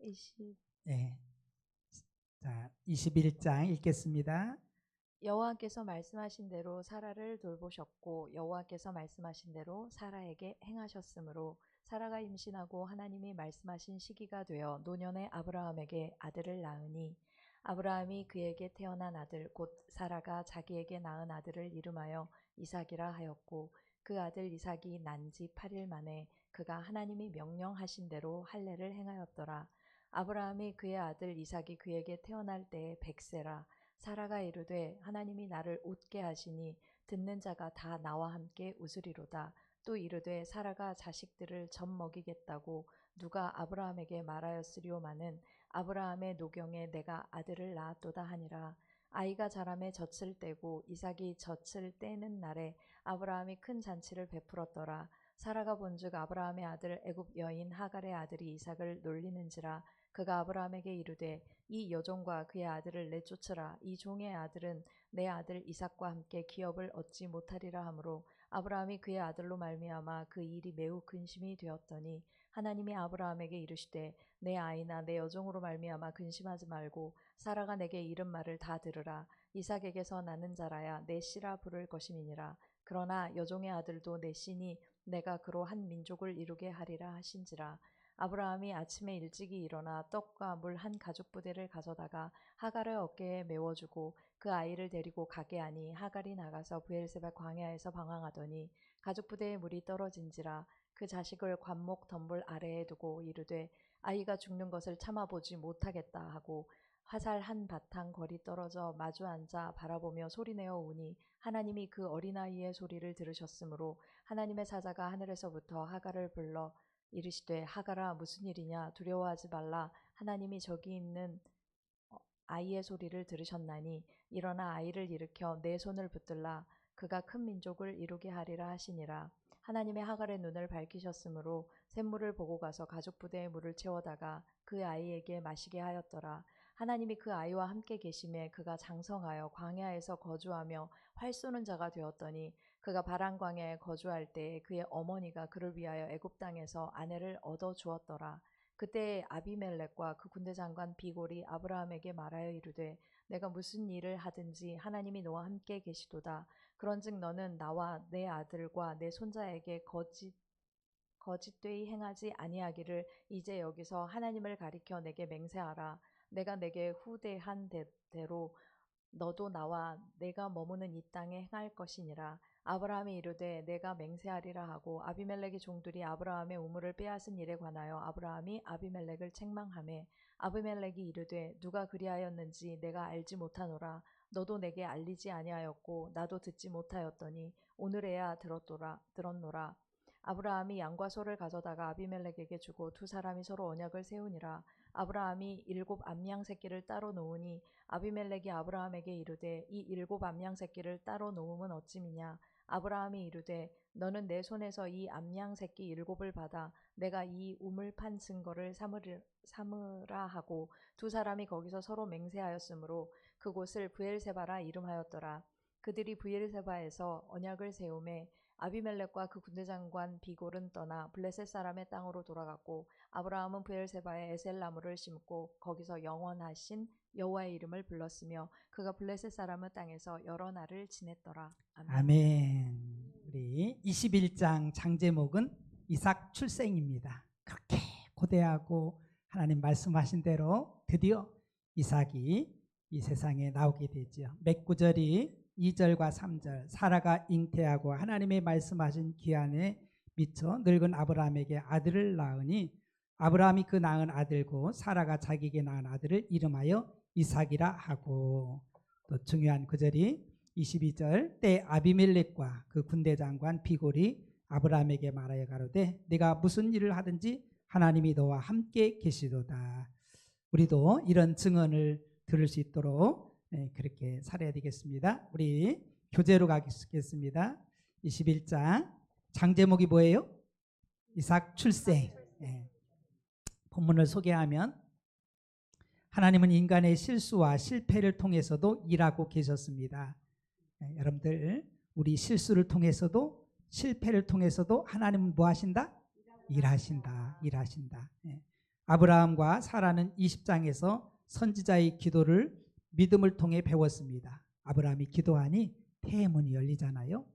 20 예. 자, 21장 읽겠습니다. 여호와께서 말씀하신 대로 사라를 돌보셨고 여호와께서 말씀하신 대로 사라에게 행하셨으므로 사라가 임신하고 하나님이 말씀하신 시기가 되어 노년의 아브라함에게 아들을 낳으니 아브라함이 그에게 태어난 아들 곧 사라가 자기에게 낳은 아들을 이름하여 이삭이라 하였고 그 아들 이삭이 난 지 8일 만에 그가 하나님이 명령하신 대로 할례를 행하였더라. 아브라함이 그의 아들 이삭이 그에게 태어날 때에 100세라. 사라가 이르되 하나님이 나를 웃게 하시니 듣는 자가 다 나와 함께 웃으리로다. 또 이르되 사라가 자식들을 젖 먹이겠다고 누가 아브라함에게 말하였으리오마는 아브라함의 노경에 내가 아들을 낳았도다 하니라. 아이가 자라매 젖을 떼고 이삭이 젖을 떼는 날에 아브라함이 큰 잔치를 베풀었더라. 사라가 본즉 아브라함의 아들 애굽 여인 하갈의 아들이 이삭을 놀리는지라. 그가 아브라함에게 이르되 이 여종과 그의 아들을 내쫓으라. 이 종의 아들은 내 아들 이삭과 함께 기업을 얻지 못하리라 하므로 아브라함이 그의 아들로 말미암아 그 일이 매우 근심이 되었더니 하나님이 아브라함에게 이르시되 내 아이나 내 여종으로 말미암아 근심하지 말고 사라가 내게 이른 말을 다 들으라. 이삭에게서 나는 자라야 내 씨라 부를 것임이니라. 그러나 여종의 아들도 내 씨니 내가 그로 한 민족을 이루게 하리라 하신지라. 아브라함이 아침에 일찍이 일어나 떡과 물 한 가죽 부대를 가져다가 하갈의 어깨에 메워주고 그 아이를 데리고 가게 하니 하갈이 나가서 브엘세바 광야에서 방황하더니 가죽 부대에 물이 떨어진지라. 그 자식을 관목 덤불 아래에 두고 이르되 아이가 죽는 것을 참아보지 못하겠다 하고 화살 한 바탕 거리 떨어져 마주 앉아 바라보며 소리내어 우니 하나님이 그 어린아이의 소리를 들으셨으므로 하나님의 사자가 하늘에서부터 하갈을 불러 이르시되 하갈아 무슨 일이냐 두려워하지 말라. 하나님이 저기 있는 아이의 소리를 들으셨나니 일어나 아이를 일으켜 내 손을 붙들라. 그가 큰 민족을 이루게 하리라 하시니라. 하나님의 하갈의 눈을 밝히셨으므로 샘물을 보고 가서 가죽 부대에 물을 채워다가 그 아이에게 마시게 하였더라. 하나님이 그 아이와 함께 계심에 그가 장성하여 광야에서 거주하며 활 쏘는 자가 되었더니 그가 바란 광야에 거주할 때에 그의 어머니가 그를 위하여 애굽 땅에서 아내를 얻어 주었더라. 그때 아비멜렉과 그 군대 장관 비골이 아브라함에게 말하여 이르되 내가 무슨 일을 하든지 하나님이 너와 함께 계시도다. 그런즉 너는 나와 내 아들과 내 손자에게 거짓되이 행하지 아니하기를 이제 여기서 하나님을 가리켜 내게 맹세하라. 내가 내게 후대한 대로 너도 나와 내가 머무는 이 땅에 행할 것이니라. 아브라함이 이르되 내가 맹세하리라 하고 아비멜렉의 종들이 아브라함의 우물을 빼앗은 일에 관하여 아브라함이 아비멜렉을 책망하매 아비멜렉이 이르되 누가 그리하였는지 내가 알지 못하노라. 너도 내게 알리지 아니하였고 나도 듣지 못하였더니 오늘에야 들었노라. 아브라함이 양과 소를 가져다가 아비멜렉에게 주고 두 사람이 서로 언약을 세우니라. 아브라함이 7 암양 새끼를 따로 놓으니 아비멜렉이 아브라함에게 이르되 이 7 암양 새끼를 따로 놓음은 어찌미냐. 아브라함이 이르되 너는 내 손에서 이 암양 새끼 7을 받아 내가 이 우물 판 증거를 삼으라 하고 두 사람이 거기서 서로 맹세하였으므로 그곳을 브엘세바라 이름하였더라. 그들이 브엘세바에서 언약을 세우매 아비멜렉과 그 군대 장관 비골은 떠나 블레셋 사람의 땅으로 돌아갔고 아브라함은 브엘세바에 에셀 나무를 심고 거기서 영원하신 여호와의 이름을 불렀으며 그가 블레셋 사람의 땅에서 여러 날을 지냈더라. 아멘. 아멘. 우리 21장 장제목은 이삭 출생입니다. 그렇게 고대하고 하나님 말씀하신 대로 드디어 이삭이 이 세상에 나오게 되죠. 몇 구절이 2절과 3절 사라가 잉태하고 하나님의 말씀하신 기한에 미쳐 늙은 아브라함에게 아들을 낳으니 아브라함이 그 낳은 아들고 사라가 자기에게 낳은 아들을 이름하여 이삭이라 하고 또 중요한 구절이 22절 때 아비멜렉과 그 군대 장관 비골이 아브라함에게 말하여 가로되 네가 무슨 일을 하든지 하나님이 너와 함께 계시도다. 우리도 이런 증언을 들을 수 있도록 그렇게 살아야 되겠습니다. 우리 교재로 가겠습니다. 21장 장제목이 뭐예요? 이삭 출생. 본문을 소개하면 하나님은 인간의 실수와 실패를 통해서도 일하고 계셨습니다. 여러분들 우리 실수를 통해서도 실패를 통해서도 하나님은 뭐 하신다? 일하신다. 아브라함과 사라는 20장에서 선지자의 기도를 믿음을 통해 배웠습니다. 아브라함이 기도하니 태의 문이 열리잖아요.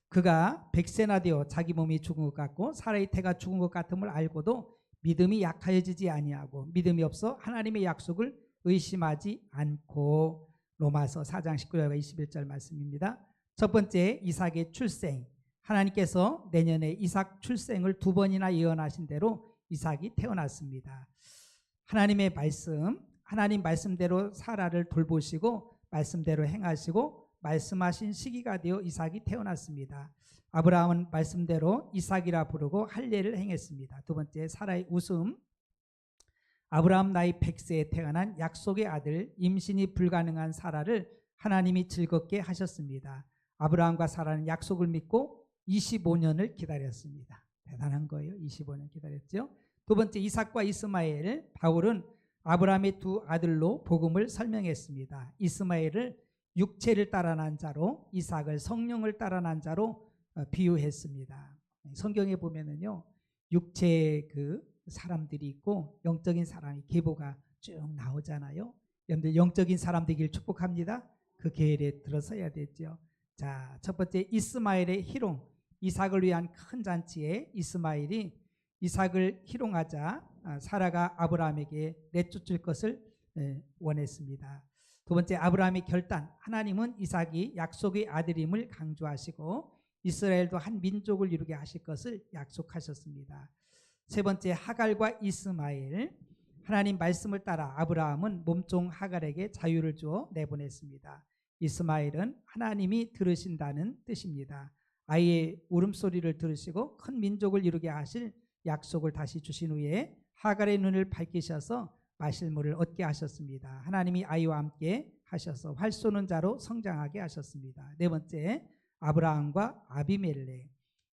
그가 100세나 되어 자기 몸이 죽은 것 같고 사라의 태가 죽은 것 같음을 알고도 믿음이 약하여지지 아니하고 믿음이 없어 하나님의 약속을 의심하지 않고. 로마서 4장 19절과 21절 말씀입니다. 첫 번째, 이삭의 출생. 하나님께서 내년에 이삭 출생을 2번이나 예언하신 대로 이삭이 태어났습니다. 하나님의 말씀, 하나님 말씀대로 사라를 돌보시고 말씀대로 행하시고 말씀하신 시기가 되어 이삭이 태어났습니다. 아브라함은 말씀대로 이삭이라 부르고 할례를 행했습니다. 두 번째, 사라의 웃음. 아브라함 나이 100세에 태어난 약속의 아들, 임신이 불가능한 사라를 하나님이 즐겁게 하셨습니다. 아브라함과 사라는 약속을 믿고 25년을 기다렸습니다. 대단한 거예요. 25년 기다렸죠. 두 번째, 이삭과 이스마엘. 바울은 아브라함의 두 아들로 복음을 설명했습니다. 이스마엘을 육체를 따라 난 자로, 이삭을 성령을 따라 난 자로 비유했습니다. 성경에 보면은요, 육체의 그 사람들이 있고 영적인 사람이 계보가 쭉 나오잖아요. 여러분들 영적인 사람 되길 축복합니다. 그 계열에 들어서야 되죠. 자, 첫 번째, 이스마엘의 희롱. 이삭을 위한 큰 잔치에 이스마엘이 이삭을 희롱하자 사라가 아브라함에게 내쫓을 것을 원했습니다. 두 번째, 아브라함의 결단. 하나님은 이삭이 약속의 아들임을 강조하시고 이스라엘도 한 민족을 이루게 하실 것을 약속하셨습니다. 세 번째, 하갈과 이스마엘. 하나님 말씀을 따라 아브라함은 몸종 하갈에게 자유를 주어 내보냈습니다. 이스마엘은 하나님이 들으신다는 뜻입니다. 아이의 울음소리를 들으시고 큰 민족을 이루게 하실 약속을 다시 주신 후에 하갈의 눈을 밝히셔서 마실 물을 얻게 하셨습니다. 하나님이 아이와 함께 하셔서 활 쏘는 자로 성장하게 하셨습니다. 네 번째, 아브라함과 아비멜렉.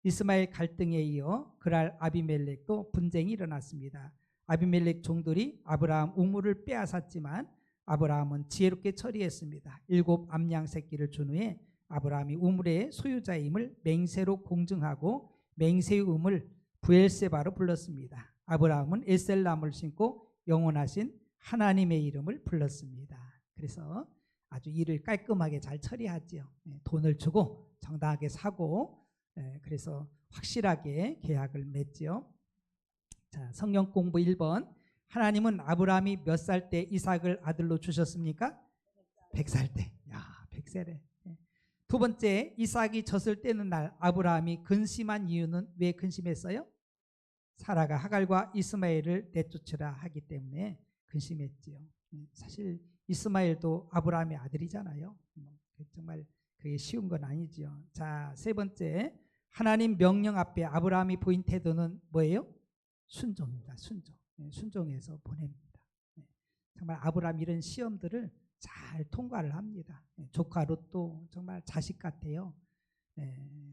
이스마엘 갈등에 이어 그랄 아비멜렉도 분쟁이 일어났습니다. 아비멜렉 종들이 아브라함 우물을 빼앗았지만 아브라함은 지혜롭게 처리했습니다. 7 암양 새끼를 준 후에 아브라함이 우물의 소유자임을 맹세로 공증하고 맹세의 우물 부엘세바로 불렀습니다. 아브라함은 에셀나무를 심고 영원하신 하나님의 이름을 불렀습니다. 그래서 아주 일을 깔끔하게 잘 처리하지요. 돈을 주고 정당하게 사고, 그래서 확실하게 계약을 맺지요. 자, 성경 공부 1번. 하나님은 아브라함이 몇 살 때 이삭을 아들로 주셨습니까? 100살 때. 야, 100세래. 두 번째, 이삭이 젖을 떼는 날 아브라함이 근심한 이유는 왜 근심했어요? 사라가 하갈과 이스마엘을 내쫓으라 하기 때문에 근심했지요. 사실 이스마엘도 아브라함의 아들이잖아요. 정말 그게 쉬운 건 아니죠. 자, 세 번째, 하나님 명령 앞에 아브라함이 보인 태도는 뭐예요? 순종입니다. 순종. 순종해서 보냅니다. 정말 아브라함 이런 시험들을 잘 통과를 합니다. 조카 롯도 정말 자식 같아요.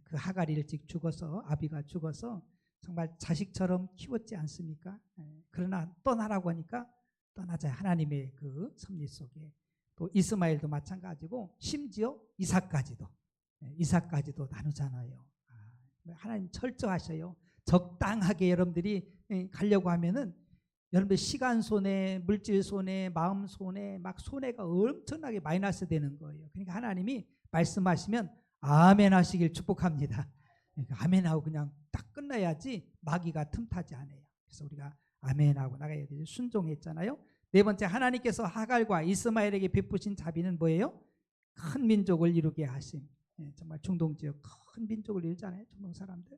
그 하갈이 일찍 죽어서, 아비가 죽어서 정말 자식처럼 키웠지 않습니까? 그러나 떠나라고 하니까 떠나자. 하나님의 그 섭리 속에. 또 이스마엘도 마찬가지고 심지어 이삭까지도 나누잖아요. 하나님 철저하셔요. 적당하게 여러분들이 가려고 하면은 여러분들 시간 손해, 물질 손해, 마음 손해, 막 손해가 엄청나게 마이너스 되는 거예요. 그러니까 하나님이 말씀하시면 아멘 하시길 축복합니다. 그러니까 아멘하고 그냥 딱 끝나야지 마귀가 틈타지 않아요. 그래서 우리가 아멘하고 나가야 되죠. 순종했잖아요. 네 번째, 하나님께서 하갈과 이스마엘에게 베푸신 자비는 뭐예요? 큰 민족을 이루게 하심. 정말 중동 지역 큰 민족을 이루잖아요. 중동 사람들.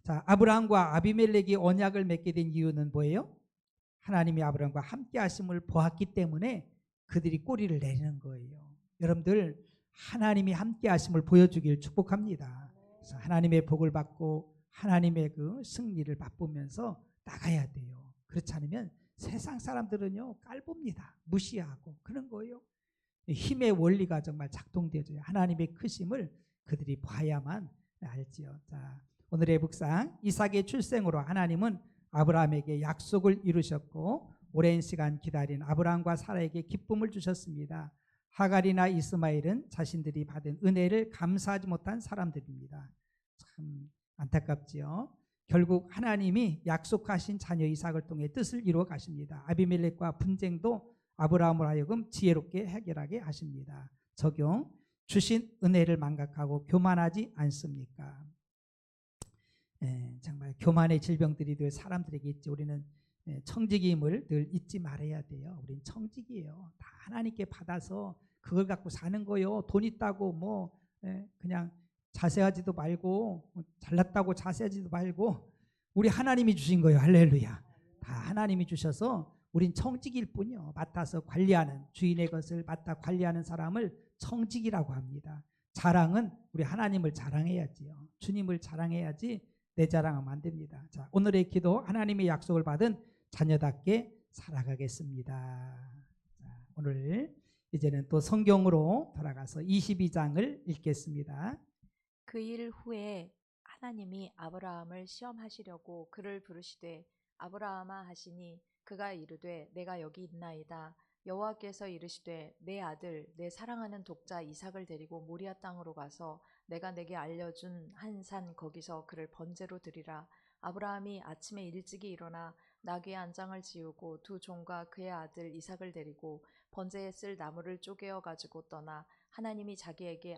자, 아브라함과 아비멜렉이 언약을 맺게 된 이유는 뭐예요? 하나님이 아브라함과 함께 하심을 보았기 때문에 그들이 꼬리를 내리는 거예요. 여러분들 하나님이 함께 하심을 보여주길 축복합니다. 그래서 하나님의 복을 받고 하나님의 그 승리를 맛보면서 나가야 돼요. 그렇지 않으면 세상 사람들은요 깔봅니다. 무시하고 그런 거예요. 힘의 원리가 정말 작동되죠. 하나님의 크심을 그들이 봐야만 알지요. 자, 오늘의 묵상, 이삭의 출생으로 하나님은 아브라함에게 약속을 이루셨고 오랜 시간 기다린 아브라함과 사라에게 기쁨을 주셨습니다. 하갈이나 이스마엘은 자신들이 받은 은혜를 감사하지 못한 사람들입니다. 참 안타깝지요. 결국 하나님이 약속하신 자녀 이삭을 통해 뜻을 이루어 가십니다. 아비멜렉과 분쟁도 아브라함으로 하여금 지혜롭게 해결하게 하십니다. 적용. 주신 은혜를 망각하고 교만하지 않습니까? 정말 교만의 질병들이 늘 사람들에게 있지. 우리는 청지기임을 늘 잊지 말아야 돼요. 우린 청지기예요. 다 하나님께 받아서 그걸 갖고 사는 거요. 돈 있다고 뭐 그냥 자세하지도 말고, 잘났다고 자세하지도 말고, 우리 하나님이 주신 거예요. 할렐루야. 다 하나님이 주셔서 우린 청지기일 뿐이요. 맡아서 관리하는, 주인의 것을 맡아 관리하는 사람을 청지기라고 합니다. 자랑은 우리 하나님을 자랑해야지요. 주님을 자랑해야지 내 자랑하면 안 됩니다. 자, 오늘의 기도, 하나님의 약속을 받은 자녀답게 살아가겠습니다. 자, 오늘 이제는 또 성경으로 돌아가서 22장을 읽겠습니다. 그 일 후에 하나님이 아브라함을 시험하시려고 그를 부르시되 아브라함아 하시니 그가 이르되 내가 여기 있나이다. 여호와께서 이르시되 내 아들 내 사랑하는 독자 이삭을 데리고 모리아 땅으로 가서 내가 내게 알려준 한 산 거기서 그를 번제로 드리라. 아브라함이 아침에 일찍이 일어나 나귀의 안장을 지우고 두 종과 그의 아들 이삭을 데리고 번제에 쓸 나무를 쪼개어 가지고 떠나 하나님이 자기에게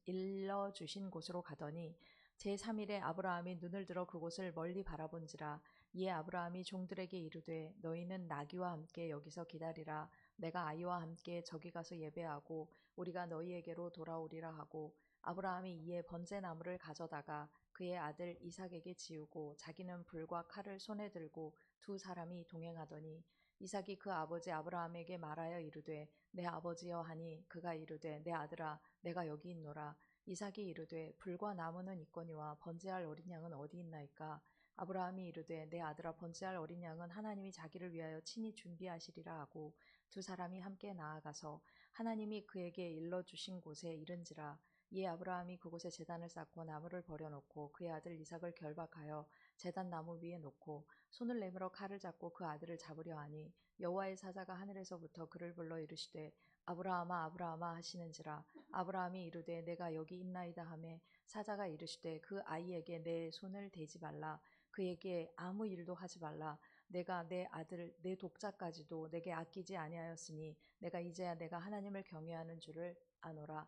일러주신 곳으로 가더니 제3일에 아브라함이 눈을 들어 그곳을 멀리 바라본지라. 이에 아브라함이 종들에게 이르되 너희는 나귀와 함께 여기서 기다리라. 내가 아이와 함께 저기 가서 예배하고 우리가 너희에게로 돌아오리라 하고 아브라함이 이에 번제나무를 가져다가 그의 아들 이삭에게 지우고 자기는 불과 칼을 손에 들고 두 사람이 동행하더니 이삭이 그 아버지 아브라함에게 말하여 이르되 내 아버지여 하니 그가 이르되 내 아들아 내가 여기 있노라. 이삭이 이르되 불과 나무는 있거니와 번제할 어린 양은 어디 있나이까. 아브라함이 이르되 내 아들아 번제할 어린 양은 하나님이 자기를 위하여 친히 준비하시리라 하고 두 사람이 함께 나아가서 하나님이 그에게 일러주신 곳에 이른지라. 이에 아브라함이 그곳에 제단을 쌓고 나무를 버려놓고 그의 아들 이삭을 결박하여 제단 나무 위에 놓고 손을 내밀어 칼을 잡고 그 아들을 잡으려 하니 여호와의 사자가 하늘에서부터 그를 불러 이르시되 아브라함아 아브라함아 하시는지라. 아브라함이 이르되 내가 여기 있나이다 하매 사자가 이르시되 그 아이에게 내 손을 대지 말라. 그에게 아무 일도 하지 말라. 내가 내 아들 내 독자까지도 내게 아끼지 아니하였으니 내가 이제야 내가 하나님을 경외하는 줄을 아노라.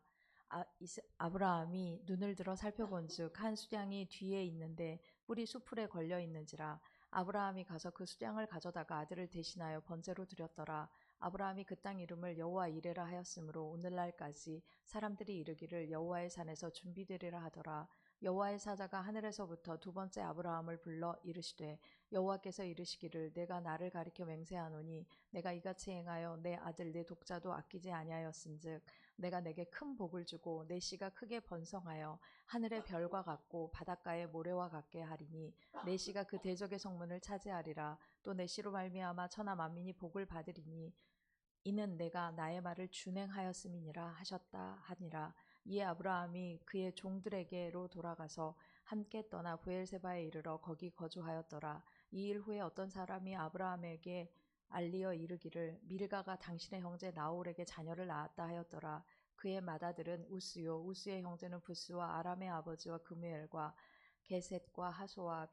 아브라함이 눈을 들어 살펴본즉 한 수량이 뒤에 있는데 뿔이 수풀에 걸려 있는지라. 아브라함이 가서 그 수량을 가져다가 아들을 대신하여 번제로 드렸더라. 아브라함이 그 땅 이름을 여호와 이레라 하였으므로 오늘날까지 사람들이 이르기를 여호와의 산에서 준비되리라 하더라. 여호와의 사자가 하늘에서부터 두 번째 아브라함을 불러 이르시되 여호와께서 이르시기를 내가 나를 가리켜 맹세하노니 내가 이같이 행하여 내 아들 내 독자도 아끼지 아니하였은즉 내가 내게 큰 복을 주고 내 씨가 크게 번성하여 하늘의 별과 같고 바닷가의 모래와 같게 하리니 내 씨가 그 대적의 성문을 차지하리라. 또 내 씨로 말미암아 천하 만민이 복을 받으리니 이는 내가 나의 말을 준행하였음이니라 하셨다 하니라. 이에 아브라함이 그의 종들에게로 돌아가서 함께 떠나 브엘세바에 이르러 거기 거주하였더라. 이 일 후에 어떤 사람이 아브라함에게 알리어 이르기를 밀가가 당신의 형제 나홀에게 자녀를 낳았다 하였더라. 그의 맏아들은 우스요 우스의 형제는 부스와 아람의 아버지와 그무엘과 게셋과 하소와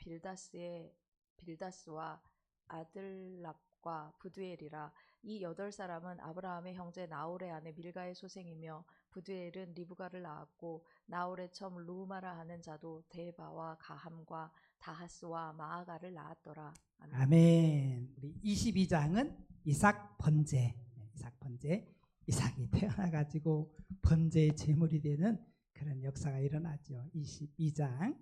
빌다스와 아들랍과 부두엘이라. 이 8사람은 아브라함의 형제 나홀의 아내 밀가의 소생이며 부두엘은 리브가를 낳았고 나홀의 첨 루마라 하는 자도 데바와 가함과 다하스와 마아가를 낳았더라. 아멘. 아멘. 우리 22장은 이삭 번제. 이삭이 태어나가지고 번제의 제물이 되는 그런 역사가 일어나죠. 22장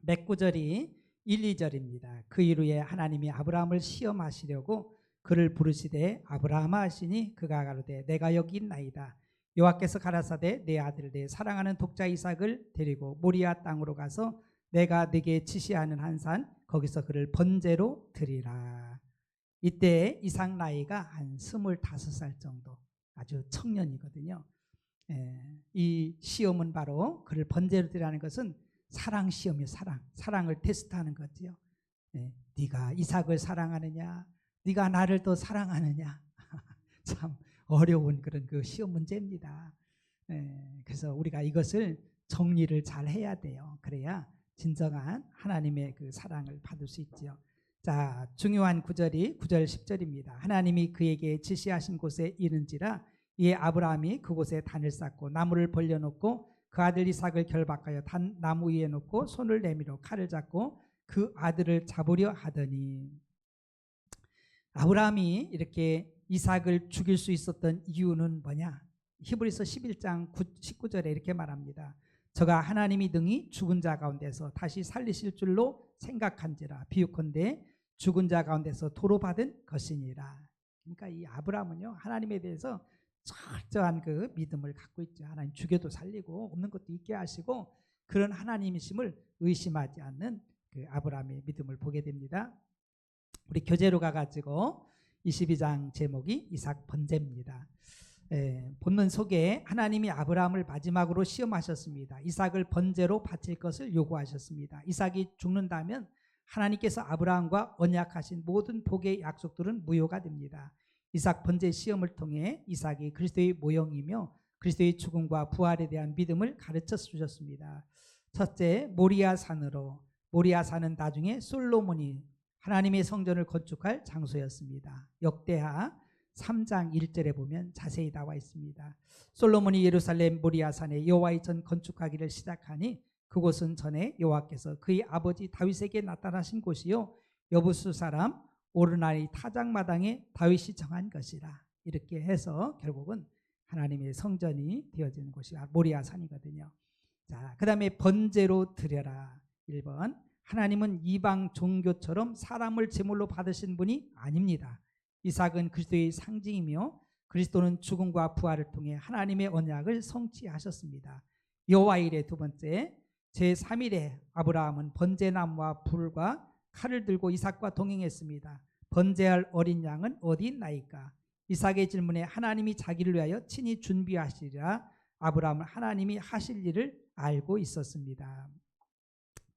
몇 구절이 1, 2절입니다. 그 이후에 하나님이 아브라함을 시험하시려고 그를 부르시되 아브라함아 하시니 그가 가로되 내가 여기 있나이다. 여호와께서 가라사대 내 아들 내 사랑하는 독자 이삭을 데리고 모리아 땅으로 가서 내가 네게 지시하는 한 산 거기서 그를 번제로 드리라. 이때 이삭 나이가 한 25살 정도, 아주 청년이거든요. 이 시험은 바로 그를 번제로 드리라는 것은 사랑 시험이에요. 사랑을 테스트하는 거지요. 네가 이삭을 사랑하느냐, 네가 나를 더 사랑하느냐. 참 어려운 그런 그 시험 문제입니다. 그래서 우리가 이것을 정리를 잘 해야 돼요. 그래야 진정한 하나님의 그 사랑을 받을 수 있지요. 자, 중요한 구절이 9절 10절입니다. 하나님이 그에게 지시하신 곳에 이른지라 이에 아브라함이 그곳에 단을 쌓고 나무를 벌려놓고 그 아들 이삭을 결박하여 단 나무 위에 놓고 손을 내밀어 칼을 잡고 그 아들을 잡으려 하더니, 아브라함이 이렇게 이삭을 죽일 수 있었던 이유는 뭐냐? 히브리서 11장 19절에 이렇게 말합니다. 저가 하나님이 능히 죽은 자 가운데서 다시 살리실 줄로 생각한지라 비유컨대 죽은 자 가운데서 도로 받은 것이니라. 그러니까 이 아브라함은요, 하나님에 대해서 철저한 그 믿음을 갖고 있죠. 하나님 죽여도 살리고 없는 것도 있게 하시고 그런 하나님이심을 의심하지 않는 그 아브라함의 믿음을 보게 됩니다. 우리 교재로 가가지고 22장 제목이 이삭 번제입니다. 본문 속에 하나님이 아브라함을 마지막으로 시험하셨습니다. 이삭을 번제로 바칠 것을 요구하셨습니다. 이삭이 죽는다면 하나님께서 아브라함과 언약하신 모든 복의 약속들은 무효가 됩니다. 이삭 번제 시험을 통해 이삭이 그리스도의 모형이며 그리스도의 죽음과 부활에 대한 믿음을 가르쳐 주셨습니다. 첫째, 모리아산은 나중에 솔로몬이 하나님의 성전을 건축할 장소였습니다. 역대하 3장 1절에 보면 자세히 나와 있습니다. 솔로몬이 예루살렘 모리아산에 여호와의 전 건축하기를 시작하니 그곳은 전에 여호와께서 그의 아버지 다윗에게 나타나신 곳이요 여부수 사람 오르나이 타작마당에 다윗이 정한 것이라. 이렇게 해서 결국은 하나님의 성전이 되어지는 곳이 모리아산이거든요. 자, 그 다음에 번제로 드려라. 1번, 하나님은 이방 종교처럼 사람을 제물로 받으신 분이 아닙니다. 이삭은 그리스도의 상징이며 그리스도는 죽음과 부활을 통해 하나님의 언약을 성취하셨습니다. 여호와일의 두 번째, 제3일에 아브라함은 번제나무와 불과 칼을 들고 이삭과 동행했습니다. 번제할 어린 양은 어디 있나이까? 이삭의 질문에 하나님이 자기를 위하여 친히 준비하시리라 아브라함은 하나님이 하실 일을 알고 있었습니다.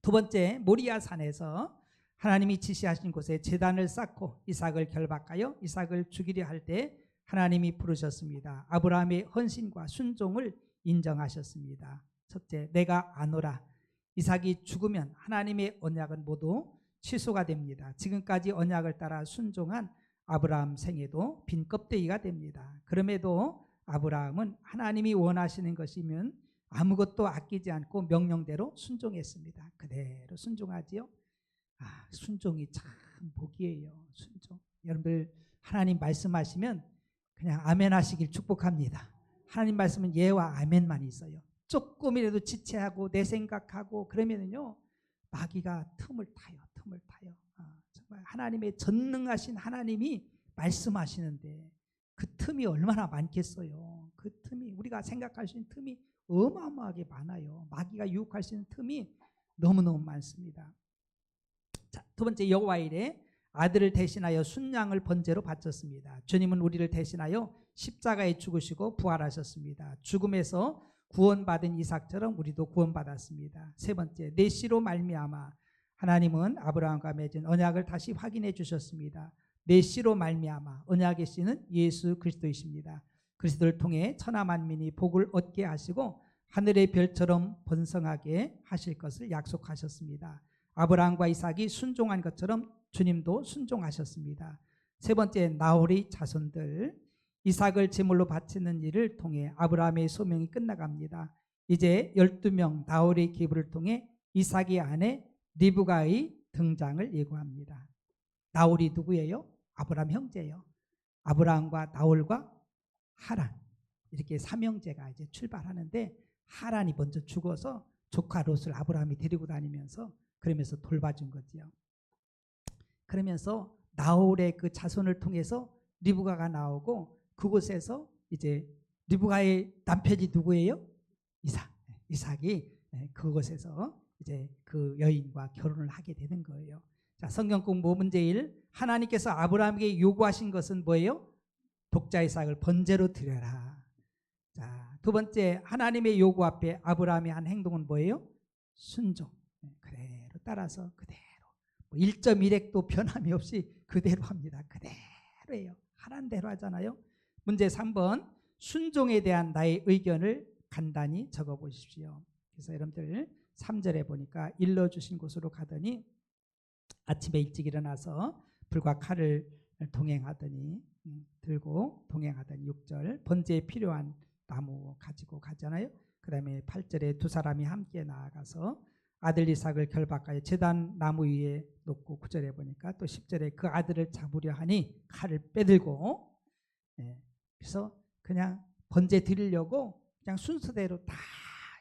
두 번째, 모리아산에서 하나님이 지시하신 곳에 제단을 쌓고 이삭을 결박하여 이삭을 죽이려 할 때 하나님이 부르셨습니다. 아브라함의 헌신과 순종을 인정하셨습니다. 첫째, 내가 아노라. 이삭이 죽으면 하나님의 언약은 모두 취소가 됩니다. 지금까지 언약을 따라 순종한 아브라함 생애도 빈 껍데기가 됩니다. 그럼에도 아브라함은 하나님이 원하시는 것이면 아무것도 아끼지 않고 명령대로 순종했습니다. 그대로 순종하지요. 순종이 참 복이에요. 순종. 여러분들 하나님 말씀하시면 그냥 아멘 하시길 축복합니다. 하나님 말씀은 예와 아멘만 있어요. 조금이라도 지체하고 내 생각하고 그러면은요 마귀가 틈을 타요. 정말 하나님의 전능하신 하나님이 말씀하시는데 그 틈이 얼마나 많겠어요. 그 틈이 우리가 생각할 수 있는 틈이 어마어마하게 많아요. 마귀가 유혹할 수 있는 틈이 너무너무 많습니다. 자, 두 번째, 여호와일에 아들을 대신하여 순양을 번제로 바쳤습니다. 주님은 우리를 대신하여 십자가에 죽으시고 부활하셨습니다. 죽음에서 구원받은 이삭처럼 우리도 구원받았습니다. 세 번째, 내 씨로 말미암아 하나님은 아브라함과 맺은 언약을 다시 확인해 주셨습니다. 내 씨로 말미암아, 언약의 씨는 예수 그리스도이십니다. 그리스도를 통해 천하 만민이 복을 얻게 하시고 하늘의 별처럼 번성하게 하실 것을 약속하셨습니다. 아브라함과 이삭이 순종한 것처럼 주님도 순종하셨습니다. 세 번째, 나홀의 자손들. 이삭을 제물로 바치는 일을 통해 아브라함의 소명이 끝나갑니다. 이제 12명 나홀의 기부를 통해 이삭의 아내 리브가의 등장을 예고합니다. 나홀이 누구예요? 아브라함 형제예요. 아브라함과 나홀과 하란, 이렇게 삼형제가 이제 출발하는데 하란이 먼저 죽어서 조카 롯을 아브라함이 데리고 다니면서 그러면서 돌봐준 거지요. 그러면서 나홀의 그 자손을 통해서 리브가가 나오고 그곳에서 이제 리브가의 남편이 누구예요? 이삭이 그곳에서 이제 그 여인과 결혼을 하게 되는 거예요. 자, 성경 공부 문제 1. 하나님께서 아브라함에게 요구하신 것은 뭐예요? 독자 이삭을 번제로 드려라. 자, 두 번째, 하나님의 요구 앞에 아브라함이 한 행동은 뭐예요? 순종. 그대로 따라서 그대로 1.1획도 변함이 없이 그대로 합니다. 그대로예요. 하란 대로 하잖아요. 문제 3번, 순종에 대한 나의 의견을 간단히 적어보십시오. 그래서 여러분들 3절에 보니까 일러 주신 곳으로 가더니 아침에 일찍 일어나서 불과 칼을 동행하더니 들고 동행하더니 6절 번제에 필요한 나무 가지고 가잖아요. 그 다음에 8절에 두 사람이 함께 나아가서 아들 이삭을 결박하여 제단 나무 위에 놓고 9절에 보니까 또 10절에 그 아들을 잡으려 하니 칼을 빼들고 그래서 그냥 번제 드리려고 그냥 순서대로 다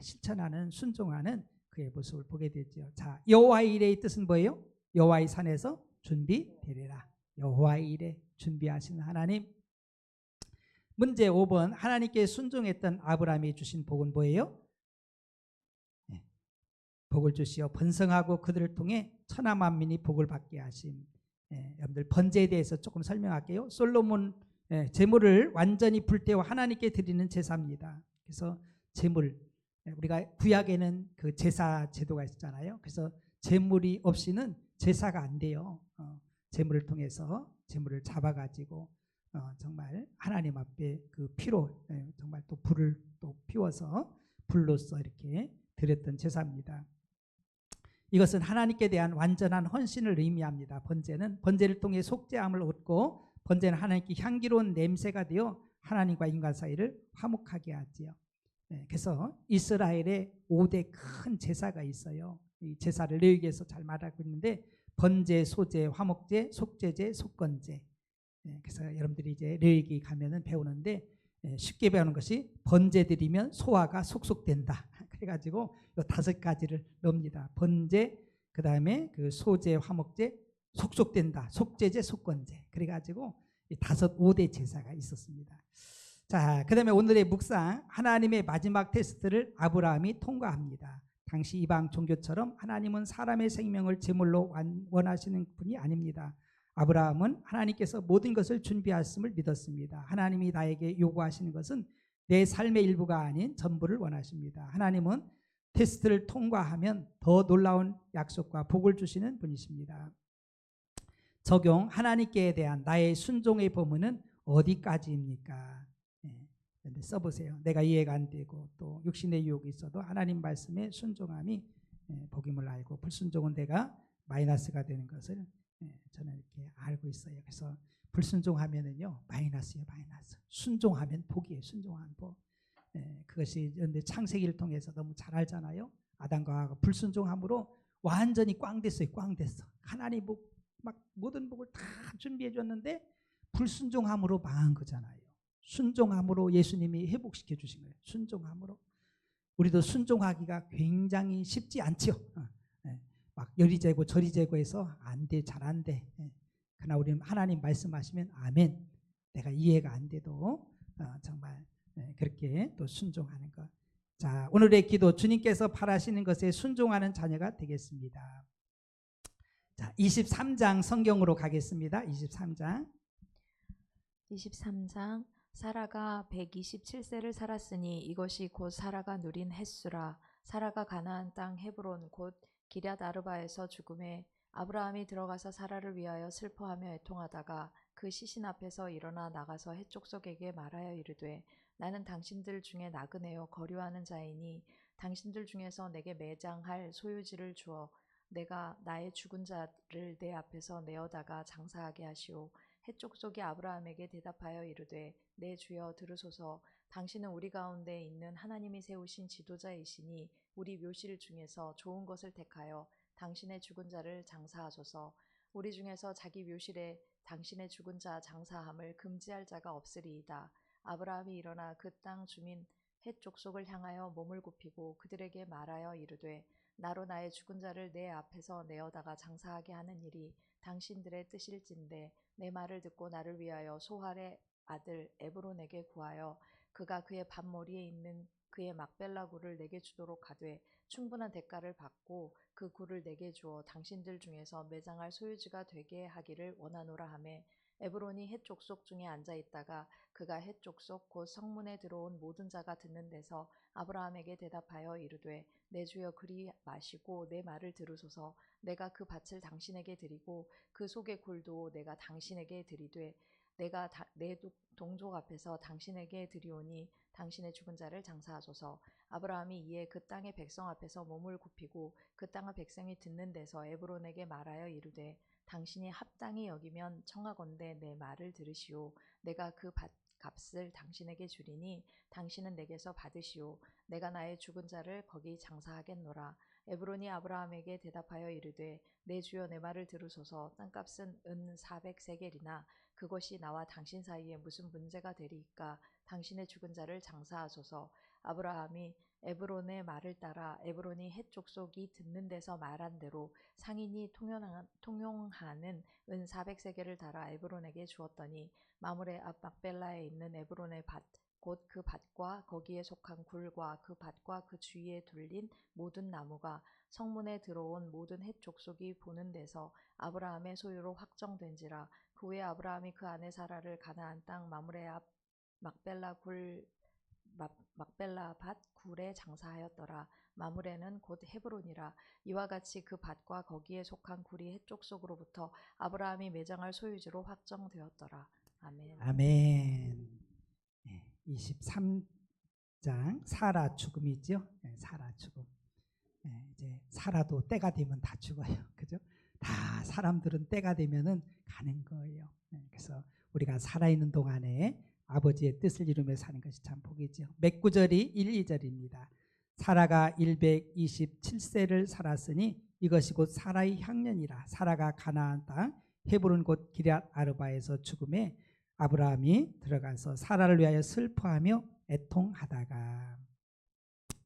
실천하는 순종하는 그의 모습을 보게 되죠. 자, 여호와의 일의 뜻은 뭐예요? 여호와의 산에서 준비되리라. 여호와의 일에 준비하신 하나님. 문제 5번 하나님께 순종했던 아브라함이 주신 복은 뭐예요? 복을 주시어 번성하고 그들을 통해 천하 만민이 복을 받게 하심. 여러분들 번제에 대해서 조금 설명할게요. 솔로몬 제물을 완전히 불태워 하나님께 드리는 제사입니다. 그래서 제물 우리가 구약에는 그 제사 제도가 있었잖아요. 그래서 제물이 없이는 제사가 안 돼요. 제물을 통해서 제물을 잡아가지고 정말 하나님 앞에 그 피로 정말 또 불을 또 피워서 불로써 이렇게 드렸던 제사입니다. 이것은 하나님께 대한 완전한 헌신을 의미합니다. 번제를 통해 속죄함을 얻고 번제는 하나님께 향기로운 냄새가 되어 하나님과 인간 사이를 화목하게 하지요. 그래서 이스라엘에 5대 큰 제사가 있어요. 이 제사를 레위기에서 잘 말하고 있는데 번제, 소제, 화목제, 속죄제, 속건제. 그래서 여러분들이 이제 레위기 가면은 배우는데 쉽게 배우는 것이 번제 드리면 소화가 속속된다. 그래가지고 이 5가지를 넣습니다. 번제, 그 다음에 그 소제, 화목제, 속속된다. 속죄제, 속건제. 그래가지고 이 5대 제사가 있었습니다. 자, 그 다음에 오늘의 묵상, 하나님의 마지막 테스트를 아브라함이 통과합니다. 당시 이방 종교처럼 하나님은 사람의 생명을 제물로 원하시는 분이 아닙니다. 아브라함은 하나님께서 모든 것을 준비하셨음을 믿었습니다. 하나님이 나에게 요구하시는 것은 내 삶의 일부가 아닌 전부를 원하십니다. 하나님은 테스트를 통과하면 더 놀라운 약속과 복을 주시는 분이십니다. 적용, 하나님께 대한 나의 순종의 범위는 어디까지입니까? 써보세요. 내가 이해가 안 되고 또 육신의 유혹이 있어도 하나님 말씀에 순종함이 복임을 알고 불순종은 내가 마이너스가 되는 것을 저는 이렇게 알고 있어요. 그래서 불순종하면은요 마이너스예요, 마이너스. 순종하면 복이에요, 순종한 복. 그것이 그런데 창세기를 통해서 너무 잘 알잖아요. 아담과 하와가 불순종함으로 완전히 꽝 됐어요, 꽝 됐어. 하나님 막 모든 복을 다 준비해 줬는데 불순종함으로 망한 거잖아요. 순종함으로 예수님이 회복시켜 주신 거예요. 순종함으로. 우리도 순종하기가 굉장히 쉽지 않죠. 막 여리 재고 저리 재고 해서 안 돼, 잘 안 돼. 그러나 우리는 하나님 말씀하시면 아멘. 내가 이해가 안 돼도 정말 그렇게 또 순종하는 것. 자, 오늘의 기도, 주님께서 바라시는 것에 순종하는 자녀가 되겠습니다. 자, 23장 성경으로 가겠습니다. 23장. 사라가 127세를 살았으니 이것이 곧 사라가 누린 햇수라. 사라가 가나안 땅 헤브론 곧 기럇 아르바에서 죽음에 아브라함이 들어가서 사라를 위하여 슬퍼하며 애통하다가 그 시신 앞에서 일어나 나가서 헷족속에게 말하여 이르되 나는 당신들 중에 나그네요 거류하는 자이니 당신들 중에서 내게 매장할 소유지를 주어 내가 나의 죽은 자를 내 앞에서 내어다가 장사하게 하시오. 헷족속이 아브라함에게 대답하여 이르되 내 주여 들으소서. 당신은 우리 가운데 있는 하나님이 세우신 지도자이시니 우리 묘실 중에서 좋은 것을 택하여 당신의 죽은 자를 장사하소서. 우리 중에서 자기 묘실에 당신의 죽은 자 장사함을 금지할 자가 없으리이다. 아브라함이 일어나 그 땅 주민 헷족속을 향하여 몸을 굽히고 그들에게 말하여 이르되 나로 나의 죽은 자를 내 앞에서 내어다가 장사하게 하는 일이 당신들의 뜻일진데 내 말을 듣고 나를 위하여 소할의 아들 에브론에게 구하여 그가 그의 밭머리에 있는 그의 막벨라 굴을 내게 주도록 하되 충분한 대가를 받고 그 굴을 내게 주어 당신들 중에서 매장할 소유지가 되게 하기를 원하노라 하매 에브론이 헷족속 중에 앉아 있다가 그가 헷족속 곧 성문에 들어온 모든 자가 듣는 데서 아브라함에게 대답하여 이르되 내 주여 그리 마시고 내 말을 들으소서. 내가 그 밭을 당신에게 드리고 그 속의 굴도 내가 당신에게 드리되 내가 내 동족 앞에서 당신에게 드리오니 당신의 죽은 자를 장사하소서. 아브라함이 이에 그 땅의 백성 앞에서 몸을 굽히고 그 땅의 백성이 듣는 데서 에브론에게 말하여 이르되 당신이 합당히 여기면 청하건대 내 말을 들으시오. 내가 그 값을 당신에게 주리니 당신은 내게서 받으시오. 내가 나의 죽은 자를 거기 장사하겠노라. 에브론이 아브라함에게 대답하여 이르되 내 주여 내 말을 들으소서. 땅값은 은 400세겔이나 그것이 나와 당신 사이에 무슨 문제가 되리이까. 당신의 죽은 자를 장사하소서. 아브라함이 에브론의 말을 따라 에브론이 헷 족속이 듣는 데서 말한 대로 상인이 통용하는 은 400세겔을 달아 에브론에게 주었더니 마므레 앞 막벨라에 있는 에브론의 밭 곧 그 밭과 거기에 속한 굴과 그 밭과 그 주위에 둘린 모든 나무가 성문에 들어온 모든 헷 족속이 보는 데서 아브라함의 소유로 확정된지라. 그 후에 아브라함이 그 아내 사라를 가나안 땅 마므레 앞 막벨라 밭 굴에 장사하였더라. 마므레는 곧 헤브론이라. 이와 같이 그 밭과 거기에 속한 굴이 헷 족속으로부터 아브라함이 매장할 소유지로 확정되었더라. 아멘. 아멘. 23장 사라 죽음이죠. 사라 죽음. 이제 살아도 때가 되면 다 죽어요. 그죠? 다 사람들은 때가 되면은 가는 거예요. 그래서 우리가 살아있는 동안에 아버지의 뜻을 이루며 사는 것이 참 복이죠. 몇 구절이 1, 2절입니다. 사라가 127세를 살았으니 이것이 곧 사라의 향년이라. 사라가 가나안 땅 헤브론 곧 기럇 아르바에서 죽음에 아브라함이 들어가서 사라를 위하여 슬퍼하며 애통하다가.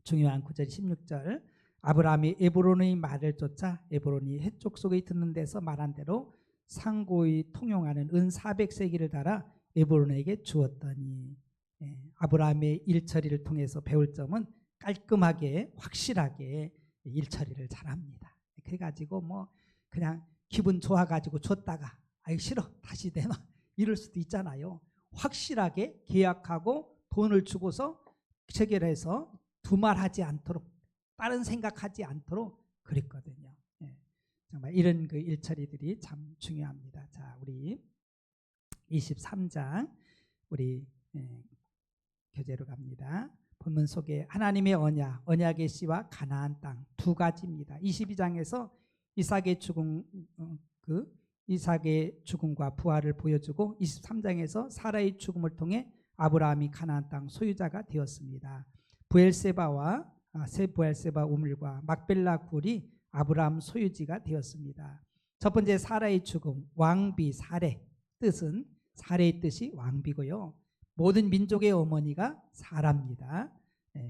중요한 구절 16절. 아브라함이 에브론의 말을 쫓아 에브론이 헷 족속이 듣는 데서 말한 대로 상고의 통용하는 은 400세기를 달아 에브론에게 주었더니. 아브라함의 일처리를 통해서 배울 점은 깔끔하게 확실하게 일처리를 잘합니다. 그래가지고 뭐 그냥 기분 좋아가지고 줬다가 아이 싫어 다시 내놔 이럴 수도 있잖아요. 확실하게 계약하고 돈을 주고서 체결해서 두말하지 않도록 다른 생각하지 않도록 그랬거든요. 정말 이런 그 일처리들이 참 중요합니다. 자, 우리 23장 우리 교재로 갑니다. 본문 속에 하나님의 언약의 씨와 가나안 땅 두 가지입니다. 22장에서 이삭의 죽음과 부활을 보여주고 23장에서 사라의 죽음을 통해 아브라함이 가나안 땅 소유자가 되었습니다. 새 부엘세바 우물과 막벨라 굴이 아브라함 소유지가 되었습니다. 첫 번째 사라의 죽음, 왕비 사레 뜻은 사레의 뜻이 왕비고요. 모든 민족의 어머니가 사라입니다.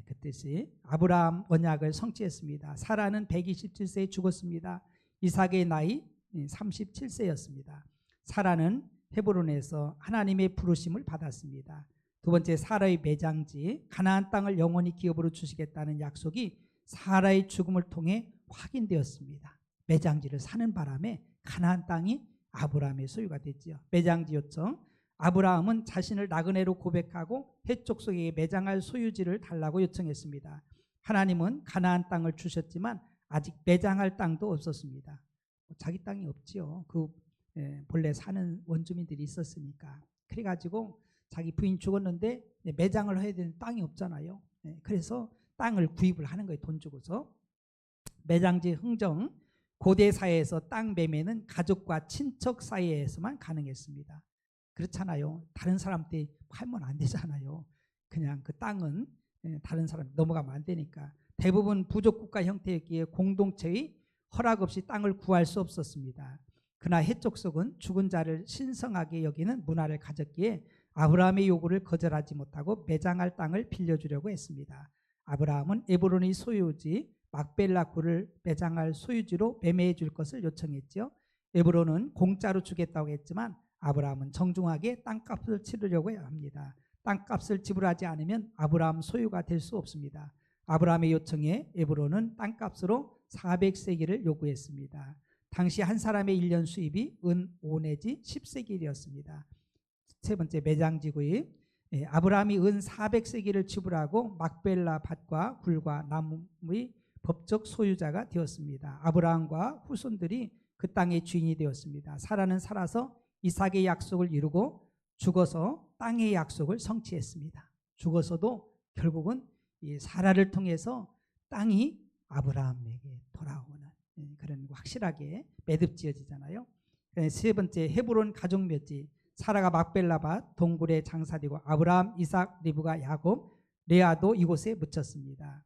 그 뜻이 아브라함 언약을 성취했습니다. 사라는 127세에 죽었습니다. 이삭의 나이 37세였습니다. 사라는 헤브론에서 하나님의 부르심을 받았습니다. 두 번째 사라의 매장지 가나안 땅을 영원히 기업으로 주시겠다는 약속이 사라의 죽음을 통해 확인되었습니다. 매장지를 사는 바람에 가나안 땅이 아브라함의 소유가 됐지요. 매장지 요청. 아브라함은 자신을 나그네로 고백하고 헷 족속에게 매장할 소유지를 달라고 요청했습니다. 하나님은 가나안 땅을 주셨지만 아직 매장할 땅도 없었습니다. 자기 땅이 없지요. 본래 사는 원주민들이 있었으니까. 그래가지고 자기 부인 죽었는데 매장을 해야 되는 땅이 없잖아요. 그래서 땅을 구입을 하는 거예요. 돈 주고서. 매장지 흥정. 고대 사회에서 땅 매매는 가족과 친척 사이에서만 가능했습니다. 그렇잖아요. 다른 사람한테 팔면 안 되잖아요. 그냥 그 땅은 다른 사람 넘어가면 안 되니까. 대부분 부족국가 형태였기에 공동체의 허락 없이 땅을 구할 수 없었습니다. 그러나 헷 족속은 죽은 자를 신성하게 여기는 문화를 가졌기에 아브라함의 요구를 거절하지 못하고 매장할 땅을 빌려주려고 했습니다. 아브라함은 에브론의 소유지 막벨라 굴을 매장할 소유지로 매매해 줄 것을 요청했죠. 에브론은 공짜로 주겠다고 했지만 아브라함은 정중하게 땅값을 치르려고 합니다. 땅값을 지불하지 않으면 아브라함 소유가 될 수 없습니다. 아브라함의 요청에 에브론은 땅값으로 400세겔을 요구했습니다. 당시 한 사람의 1년 수입이 은 5 내지 10세겔이었습니다. 세 번째 매장지 구입. 아브라함이 은 400세겔을 지불하고 막벨라 밭과 굴과 나무의 법적 소유자가 되었습니다. 아브라함과 후손들이 그 땅의 주인이 되었습니다. 사라는 살아서 이삭의 약속을 이루고 죽어서 땅의 약속을 성취했습니다. 죽어서도 결국은 이 사라를 통해서 땅이 아브라함에게 돌아오는 그런 확실하게 매듭지어지잖아요. 세 번째 헤브론 가족 묘지. 사라가 막벨라바 동굴에 장사되고 아브라함, 이삭, 리브가 야곱, 레아도 이곳에 묻혔습니다.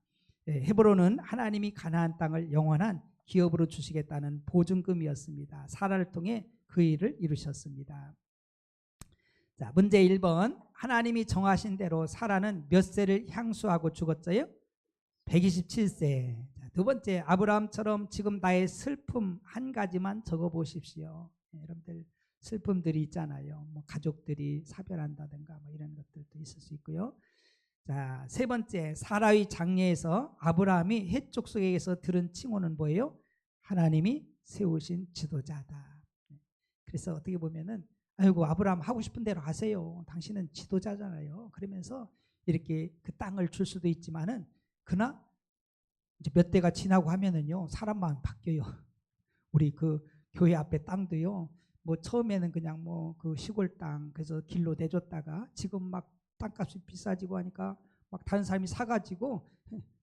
헤브론은 하나님이 가나안 땅을 영원한 기업으로 주시겠다는 보증금이었습니다. 사라를 통해 그 일을 이루셨습니다. 자, 문제 1번. 하나님이 정하신 대로 사라는 몇 세를 향수하고 죽었어요? 127세. 자, 두 번째, 아브라함처럼 지금 나의 슬픔 한 가지만 적어 보십시오. 여러분들 슬픔들이 있잖아요. 뭐 가족들이 사별한다든가 뭐 이런 것들도 있을 수 있고요. 자, 세 번째, 사라의 장례에서 아브라함이 헷 족속에게서 들은 칭호는 뭐예요? 하나님이 세우신 지도자다. 그래서 어떻게 보면은 아이고 아브라함 하고 싶은 대로 하세요. 당신은 지도자잖아요. 그러면서 이렇게 그 땅을 줄 수도 있지만은 그러나 이제 몇 대가 지나고 하면은요 사람 마음 바뀌어요. 우리 그 교회 앞에 땅도요. 뭐 처음에는 그냥 뭐 그 시골 땅 그래서 길로 내줬다가 지금 막 땅값이 비싸지고 하니까 막 다른 사람이 사가지고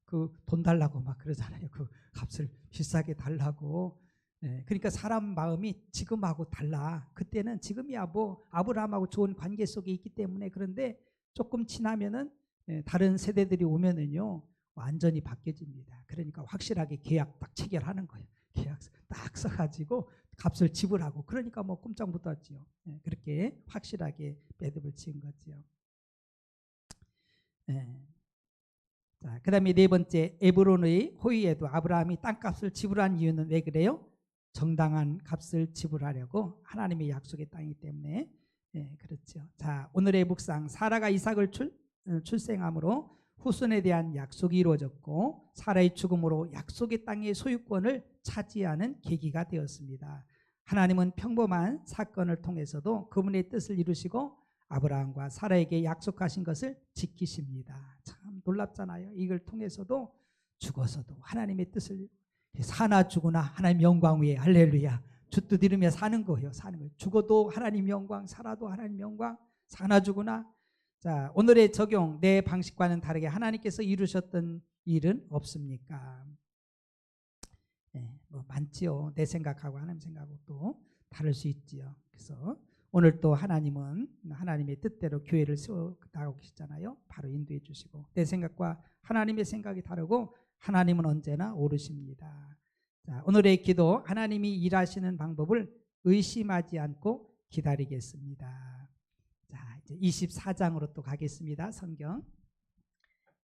그 돈 달라고 막 그러잖아요. 그 값을 비싸게 달라고. 그러니까 사람 마음이 지금하고 달라. 그때는 지금이야 뭐 아브라함하고 좋은 관계 속에 있기 때문에 그런데 조금 지나면은 다른 세대들이 오면은요 완전히 바뀌어집니다. 그러니까 확실하게 계약 딱 체결하는 거예요. 계약 딱 써가지고 값을 지불하고 그러니까 뭐 꼼짝 못하지요. 그렇게 확실하게 매듭을 지은 거지요. 자, 그다음에 네 번째 에브론의 호위에도 아브라함이 땅값을 지불한 이유는 왜 그래요? 정당한 값을 지불하려고 하나님의 약속의 땅이기 때문에 그렇죠. 자, 오늘의 묵상 사라가 이삭을 출생함으로 후손에 대한 약속이 이루어졌고 사라의 죽음으로 약속의 땅의 소유권을 차지하는 계기가 되었습니다. 하나님은 평범한 사건을 통해서도 그분의 뜻을 이루시고 아브라함과 사라에게 약속하신 것을 지키십니다. 참 놀랍잖아요. 이걸 통해서도 죽어서도 하나님의 뜻을 사나 죽으나 하나님 영광 위에 할렐루야 주 뜻 이루며 사는 거예요. 사는 거예요. 죽어도 하나님 영광, 살아도 하나님 영광, 사나 죽으나. 자, 오늘의 적용 내 방식과는 다르게 하나님께서 이루셨던 일은 없습니까? 뭐 많지요. 내 생각하고 하나님 생각하고 또 다를 수 있지요. 그래서 오늘 또 하나님은 하나님의 뜻대로 교회를 세워 나가고 계시잖아요. 바로 인도해 주시고 내 생각과 하나님의 생각이 다르고 하나님은 언제나 오르십니다. 자, 오늘의 기도 하나님이 일하시는 방법을 의심하지 않고 기다리겠습니다. 자, 이제 24장으로 또 가겠습니다. 성경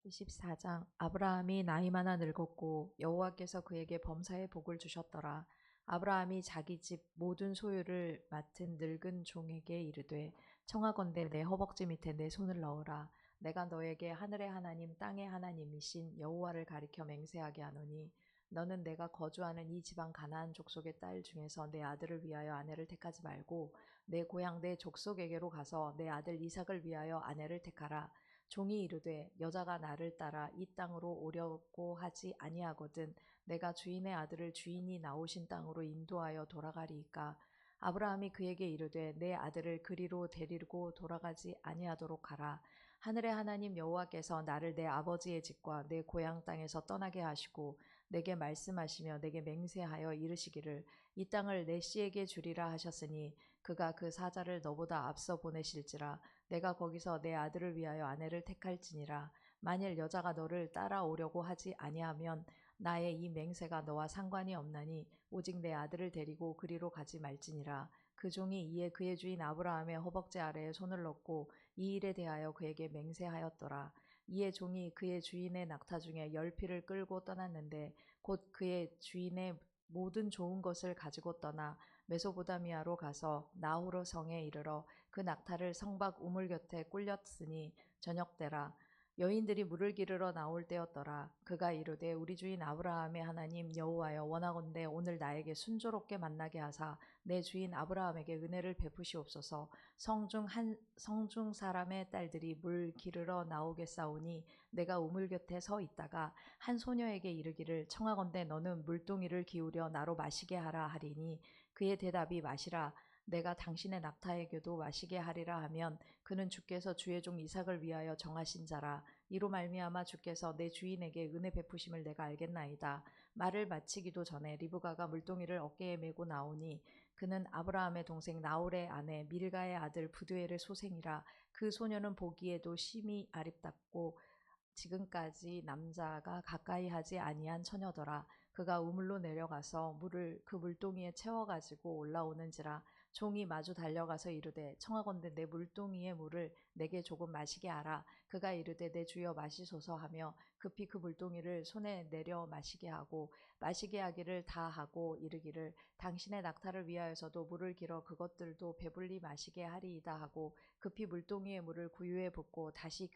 24장 아브라함이 나이 많아 늙었고 여호와께서 그에게 범사의 복을 주셨더라. 아브라함이 자기 집 모든 소유를 맡은 늙은 종에게 이르되 청하건대 내 허벅지 밑에 내 손을 넣으라. 내가 너에게 하늘의 하나님 땅의 하나님이신 여호와를 가리켜 맹세하게 하노니 너는 내가 거주하는 이 지방 가나안 족속의 딸 중에서 내 아들을 위하여 아내를 택하지 말고 내 고향 내 족속에게로 가서 내 아들 이삭을 위하여 아내를 택하라. 종이 이르되 여자가 나를 따라 이 땅으로 오려고 하지 아니하거든 내가 주인의 아들을 주인이 나오신 땅으로 인도하여 돌아가리이까. 아브라함이 그에게 이르되 내 아들을 그리로 데리고 돌아가지 아니하도록 하라. 하늘의 하나님 여호와께서 나를 내 아버지의 집과 내 고향 땅에서 떠나게 하시고 내게 말씀하시며 내게 맹세하여 이르시기를 이 땅을 내 씨에게 주리라 하셨으니 그가 그 사자를 너보다 앞서 보내실지라. 내가 거기서 내 아들을 위하여 아내를 택할지니라. 만일 여자가 너를 따라오려고 하지 아니하면 나의 이 맹세가 너와 상관이 없나니 오직 내 아들을 데리고 그리로 가지 말지니라. 그 종이 이에 그의 주인 아브라함의 허벅지 아래에 손을 넣고 이 일에 대하여 그에게 맹세하였더라. 이에 종이 그의 주인의 낙타 중에 10피를 끌고 떠났는데 곧 그의 주인의 모든 좋은 것을 가지고 떠나 메소보다미아로 가서 나호로 성에 이르러 그 낙타를 성박 우물 곁에 꿀렸으니 저녁때라. 여인들이 물을 기르러 나올 때였더라. 그가 이르되 우리 주인 아브라함의 하나님 여호와여 원하건대 오늘 나에게 순조롭게 만나게 하사 내 주인 아브라함에게 은혜를 베푸시옵소서. 성중 사람의 딸들이 물 기르러 나오겠사오니 내가 우물 곁에 서 있다가 한 소녀에게 이르기를 청하건대 너는 물동이를 기울여 나로 마시게 하라 하리니 그의 대답이 마시라. 내가 당신의 낙타에게도 마시게 하리라 하면 그는 주께서 주의 종 이삭을 위하여 정하신 자라. 이로 말미암아 주께서 내 주인에게 은혜 베푸심을 내가 알겠나이다. 말을 마치기도 전에 리브가가 물동이를 어깨에 메고 나오니 그는 아브라함의 동생 나홀의 아내 밀가의 아들 부두엘의 소생이라. 그 소녀는 보기에도 심히 아름답고 지금까지 남자가 가까이 하지 아니한 처녀더라. 그가 우물로 내려가서 물을 그 물동이에 채워 가지고 올라오는지라. 종이 마주 달려가서 이르되 청하건대 내 물동이의 물을 내게 조금 마시게 하라. 그가 이르되 내 주여 마시소서 하며 급히 그 물동이를 손에 내려 마시게 하고 마시게 하기를 다 하고 이르기를 당신의 낙타를 위하여서도 물을 길어 그것들도 배불리 마시게 하리이다 하고 급히 물동이의 물을 구유에 붓고 다시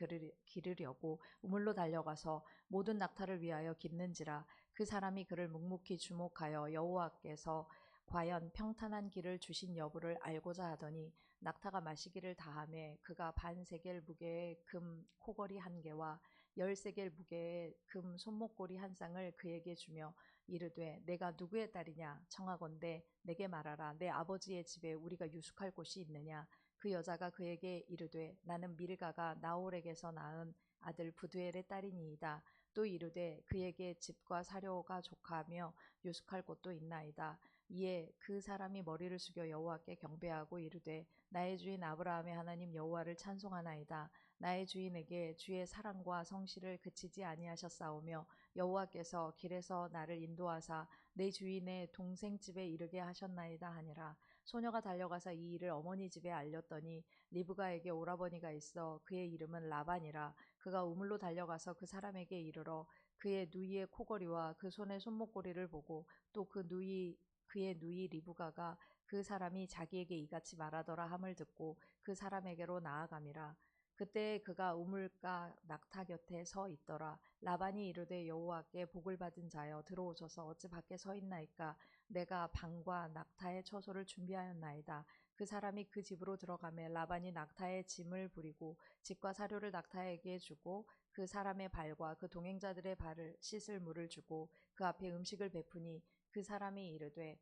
기르려고 우물로 달려가서 모든 낙타를 위하여 깃는지라. 그 사람이 그를 묵묵히 주목하여 여호와께서 과연 평탄한 길을 주신 여부를 알고자 하더니 낙타가 마시기를 다하매 그가 반 세겔 무게의 금 코걸이 한 개와 10세겔 무게의 금 손목고리 한 쌍을 그에게 주며 이르되 내가 누구의 딸이냐 청하건대 내게 말하라. 내 아버지의 집에 우리가 유숙할 곳이 있느냐. 그 여자가 그에게 이르되 나는 밀가가 나홀에게서 낳은 아들 부두엘의 딸이니이다. 또 이르되 그에게 집과 사료가 족하며 유숙할 곳도 있나이다. 이에 그 사람이 머리를 숙여 여호와께 경배하고 이르되 나의 주인 아브라함의 하나님 여호와를 찬송하나이다. 나의 주인에게 주의 사랑과 성실을 그치지 아니하셨사오며 여호와께서 길에서 나를 인도하사 내 주인의 동생 집에 이르게 하셨나이다 하니라. 소녀가 달려가서 이 일을 어머니 집에 알렸더니 리브가에게 오라버니가 있어 그의 이름은 라반이라. 그가 우물로 달려가서 그 사람에게 이르러 그의 누이의 코걸이와 그 손의 손목고리를 보고 또 그의 누이 리브가가 그 사람이 자기에게 이같이 말하더라 함을 듣고 그 사람에게로 나아감이라. 그때 그가 우물가 낙타 곁에 서 있더라. 라반이 이르되 여호와께 복을 받은 자여 들어오소서. 어찌 밖에 서 있나이까. 내가 방과 낙타의 처소를 준비하였나이다. 그 사람이 그 집으로 들어가매 라반이 낙타의 짐을 부리고 집과 사료를 낙타에게 주고 그 사람의 발과 그 동행자들의 발을 씻을 물을 주고 그 앞에 음식을 베푸니 그 사람이 이르되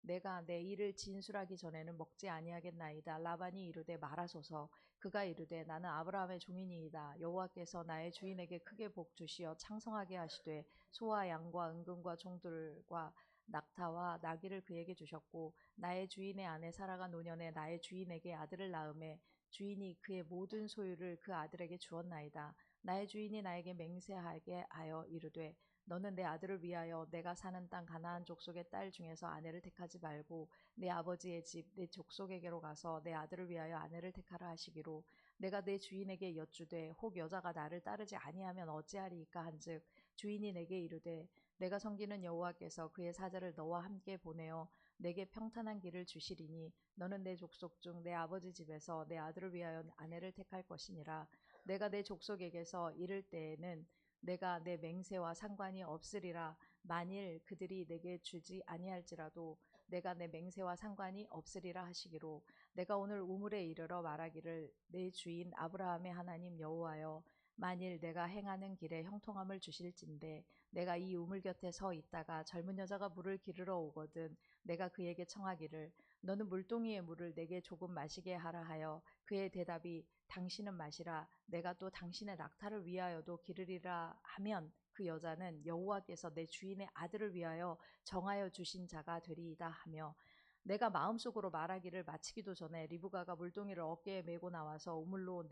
내가 내 일을 진술하기 전에는 먹지 아니하겠나이다. 라반이 이르되 말하소서. 그가 이르되 나는 아브라함의 종이니이다. 여호와께서 나의 주인에게 크게 복 주시어 창성하게 하시되 소와 양과 은금과 종들과 낙타와 나귀를 그에게 주셨고 나의 주인의 아내 사라가 노년에 나의 주인에게 아들을 낳음에 주인이 그의 모든 소유를 그 아들에게 주었나이다. 나의 주인이 나에게 맹세하게 하여 이르되 너는 내 아들을 위하여 내가 사는 땅 가나안 족속의 딸 중에서 아내를 택하지 말고 내 아버지의 집 내 족속에게로 가서 내 아들을 위하여 아내를 택하라 하시기로 내가 내 주인에게 여쭈되 혹 여자가 나를 따르지 아니하면 어찌하리이까 한즉 주인이 내게 이르되 내가 섬기는 여호와께서 그의 사자를 너와 함께 보내어 내게 평탄한 길을 주시리니 너는 내 족속 중 내 아버지 집에서 내 아들을 위하여 아내를 택할 것이니라. 내가 내 족속에게서 이를 때에는 내가 내 맹세와 상관이 없으리라. 만일 그들이 내게 주지 아니할지라도 내가 내 맹세와 상관이 없으리라 하시기로 내가 오늘 우물에 이르러 말하기를 내 주인 아브라함의 하나님 여호와여 만일 내가 행하는 길에 형통함을 주실진데 내가 이 우물 곁에 서 있다가 젊은 여자가 물을 기르러 오거든 내가 그에게 청하기를 너는 물동이의 물을 내게 조금 마시게 하라 하여 그의 대답이 당신은 마시라. 내가 또 당신의 낙타를 위하여도 기르리라 하면 그 여자는 여호와께서 내 주인의 아들을 위하여 정하여 주신 자가 되리이다 하며 내가 마음속으로 말하기를 마치기도 전에 리브가가 물동이를 어깨에 메고 나와서 우물로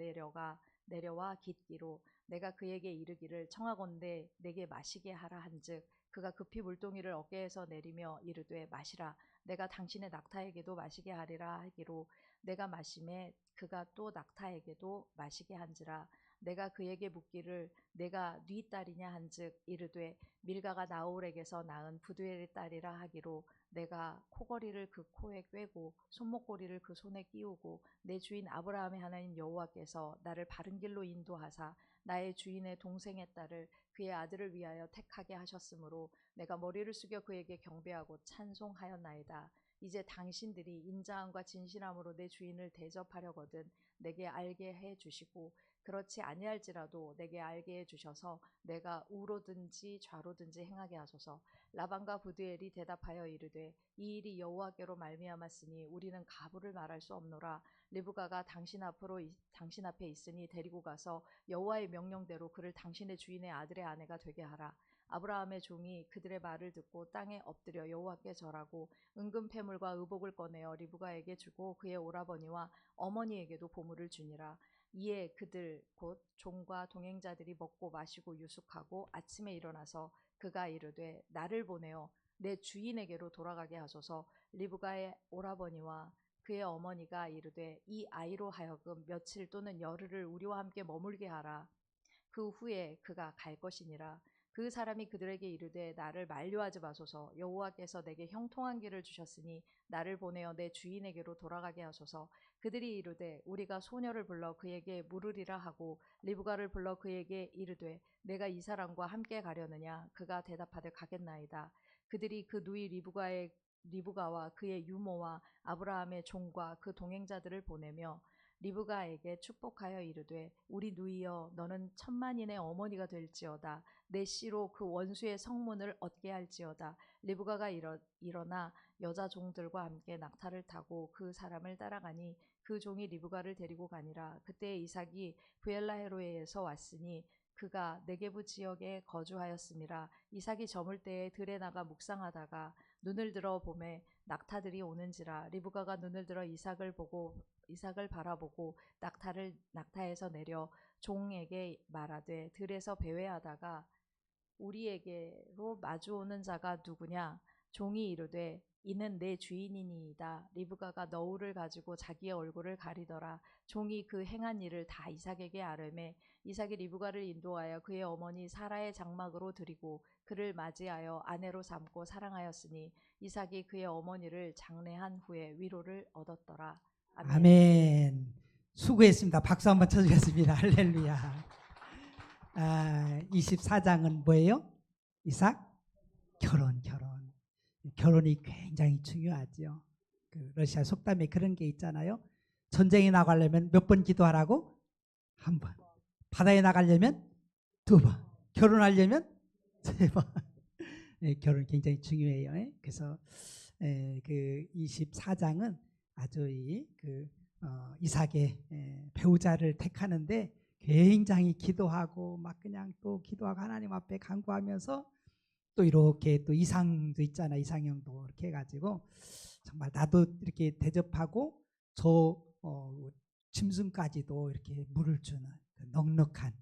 내려와 깃기로 내가 그에게 이르기를 청하건대 내게 마시게 하라 한즉 그가 급히 물동이를 어깨에서 내리며 이르되 마시라. 내가 당신의 낙타에게도 마시게 하리라 하기로 내가 마심에 그가 또 낙타에게도 마시게 한지라. 내가 그에게 묻기를 내가 네 딸이냐 한즉 이르되 밀가가 나홀에게서 낳은 부두엘의 딸이라 하기로 내가 코걸이를 그 코에 꿰고 손목고리를 그 손에 끼우고 내 주인 아브라함의 하나님 여호와께서 나를 바른 길로 인도하사 나의 주인의 동생의 딸을 그의 아들을 위하여 택하게 하셨으므로 내가 머리를 숙여 그에게 경배하고 찬송하였나이다. 이제 당신들이 인자함과 진실함으로 내 주인을 대접하려거든 내게 알게 해 주시고 그렇지 아니할지라도 내게 알게 해주셔서 내가 우로든지 좌로든지 행하게 하소서. 라반과 부두엘이 대답하여 이르되 이 일이 여호와께로 말미암았으니 우리는 가부를 말할 수 없노라. 리브가가 당신 앞에 있으니 데리고 가서 여호와의 명령대로 그를 당신의 주인의 아들의 아내가 되게 하라. 아브라함의 종이 그들의 말을 듣고 땅에 엎드려 여호와께 절하고 은금 패물과 의복을 꺼내어 리브가에게 주고 그의 오라버니와 어머니에게도 보물을 주니라. 이에 그들 곧 종과 동행자들이 먹고 마시고 유숙하고 아침에 일어나서 그가 이르되 나를 보내어 내 주인에게로 돌아가게 하소서. 리브가의 오라버니와 그의 어머니가 이르되 이 아이로 하여금 며칠 또는 열흘을 우리와 함께 머물게 하라. 그 후에 그가 갈 것이니라. 그 사람이 그들에게 이르되 나를 만류하지 마소서. 여호와께서 내게 형통한 길을 주셨으니 나를 보내어 내 주인에게로 돌아가게 하소서. 그들이 이르되 우리가 소녀를 불러 그에게 물으리라 하고 리브가를 불러 그에게 이르되 내가 이 사람과 함께 가려느냐. 그가 대답하되 가겠나이다. 그들이 그 누이 리브가와 그의 유모와 아브라함의 종과 그 동행자들을 보내며 리브가에게 축복하여 이르되 우리 누이여 너는 천만인의 어머니가 될지어다. 내 씨로 그 원수의 성문을 얻게 할지어다. 리브가가 일어나 여자 종들과 함께 낙타를 타고 그 사람을 따라가니 그 종이 리브가를 데리고 가니라. 그때 이삭이 브엘라헤로에서 왔으니 그가 네게부 지역에 거주하였음이라. 이삭이 저물 때에 들에 나가 묵상하다가 눈을 들어 보매 낙타들이 오는지라. 리브가가 눈을 들어 이삭을 바라보고 낙타에서 내려 종에게 말하되 들에서 배회하다가 우리에게로 마주오는 자가 누구냐. 종이 이르되 이는 내 주인이니이다. 리브가가 너울을 가지고 자기의 얼굴을 가리더라. 종이 그 행한 일을 다 이삭에게 아뢰매 이삭이 리브가를 인도하여 그의 어머니 사라의 장막으로 들이고 그를 맞이하여 아내로 삼고 사랑하였으니 이삭이 그의 어머니를 장례한 후에 위로를 얻었더라. 아멘. 아멘. 수고했습니다. 박수 한번 쳐주겠습니다. 할렐루야. 24장은 뭐예요? 이삭? 결혼. 결혼이 굉장히 중요하죠. 그 러시아 속담에 그런 게 있잖아요. 전쟁에 나가려면 몇 번 기도하라고? 한 번. 바다에 나가려면 2번. 결혼하려면 3번. 결혼 굉장히 중요해요. 그래서 그 24장은 아주 이삭의 배우자를 택하는데 굉장히 기도하고 막 그냥 또 기도하고 하나님 앞에 간구하면서 또 이렇게 또 이상도 있잖아. 이상형도 이렇게 해가지고 정말 나도 이렇게 대접하고 저 짐승까지도 이렇게 물을 주는 그 넉넉한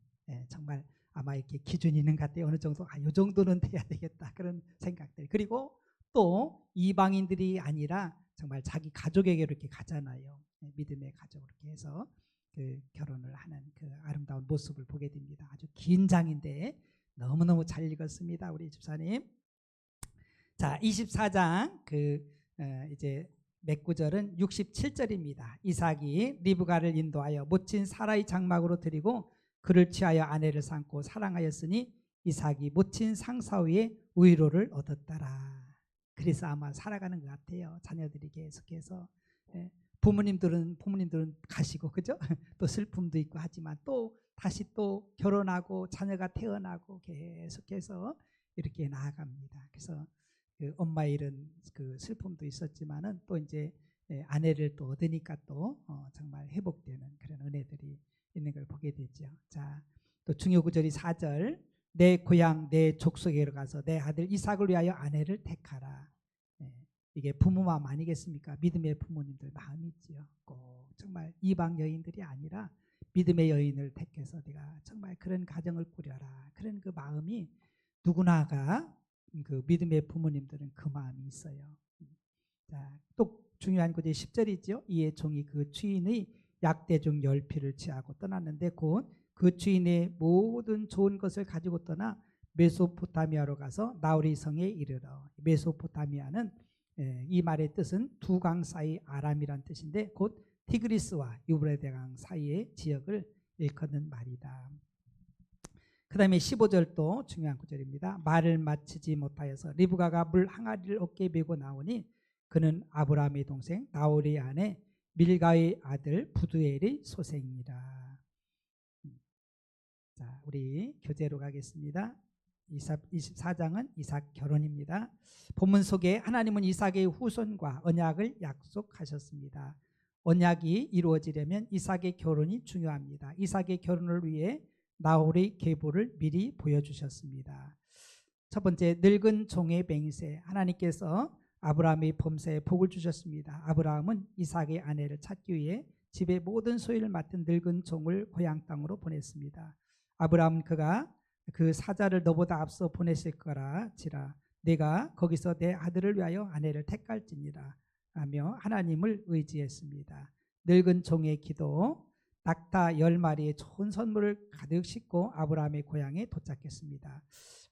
정말 아마 이렇게 기준이 있는 것 같아요. 어느 정도 이 정도는 돼야 되겠다 그런 생각들. 그리고 또 이방인들이 아니라 정말 자기 가족에게 이렇게 가잖아요. 믿음의 가족 이렇게 해서 그 결혼을 하는 그 아름다운 모습을 보게 됩니다. 아주 긴 장인데 너무너무 잘 읽었습니다. 우리 집사님. 자, 24장 이제 몇 구절은 67절입니다. 이삭이 리브가를 인도하여 모친 사라의 장막으로 들이고 그를 취하여 아내를 삼고 사랑하였으니 이삭이 모친 상사위에 위로를 얻었더라. 그래서 아마 살아가는 것 같아요. 자녀들이 계속해서. 부모님들은 가시고 그죠? 또 슬픔도 있고 하지만 또 다시 또 결혼하고 자녀가 태어나고 계속해서 이렇게 나아갑니다. 그래서 그 엄마 잃은 그 슬픔도 있었지만은 또 이제 아내를 또 얻으니까 또 정말 회복되는 그런 은혜들이 있는 걸 보게 되죠. 자, 또 중요 구절이 4절. 내 고향 내 족속에로 가서 내 아들 이삭을 위하여 아내를 택하라. 이게 부모 마음 아니겠습니까? 믿음의 부모님들 마음이지요. 꼭 정말 이방 여인들이 아니라 믿음의 여인을 택해서 내가 정말 그런 가정을 꾸려라. 그런 그 마음이 누구나가 그 믿음의 부모님들은 그 마음이 있어요. 자, 또 중요한 것이 10절이죠. 이에 종이 그 주인의 약대 중 10피를 취하고 떠났는데 곧 그 주인의 모든 좋은 것을 가지고 떠나 메소포타미아로 가서 나우리 성에 이르러. 메소포타미아는 이 말의 뜻은 두 강 사이 아람이란 뜻인데 곧 티그리스와 유브라데강 사이의 지역을 일컫는 말이다. 그 다음에 15절도 중요한 구절입니다. 말을 마치지 못하여서 리브가가 물 항아리를 어깨에 메고 나오니 그는 아브라함의 동생 나홀의 아내 밀가의 아들 부두엘의 소생이라. 자, 우리 교재로 가겠습니다. 24장은 이삭 결혼입니다. 본문 속에 하나님은 이삭의 후손과 언약을 약속하셨습니다. 언약이 이루어지려면 이삭의 결혼이 중요합니다. 이삭의 결혼을 위해 나홀의 계보를 미리 보여주셨습니다. 첫 번째, 늙은 종의 맹세. 하나님께서 아브라함의 범사에 복을 주셨습니다. 아브라함은 이삭의 아내를 찾기 위해 집의 모든 소유를 맡은 늙은 종을 고향 땅으로 보냈습니다. 아브라함은 그가 그 사자를 너보다 앞서 보냈을 거라지라 내가 거기서 내 아들을 위하여 아내를 택할지니라 하며 하나님을 의지했습니다. 늙은 종의 기도. 낙타 10마리의 좋은 선물을 가득 싣고 아브라함의 고향에 도착했습니다.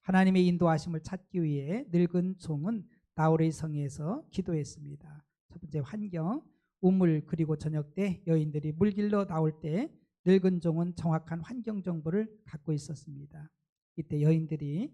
하나님의 인도하심을 찾기 위해 늙은 종은 나홀의 성에서 기도했습니다. 첫 번째, 환경. 우물 그리고 저녁 때 여인들이 물길로 나올 때 늙은 종은 정확한 환경 정보를 갖고 있었습니다. 이때 여인들이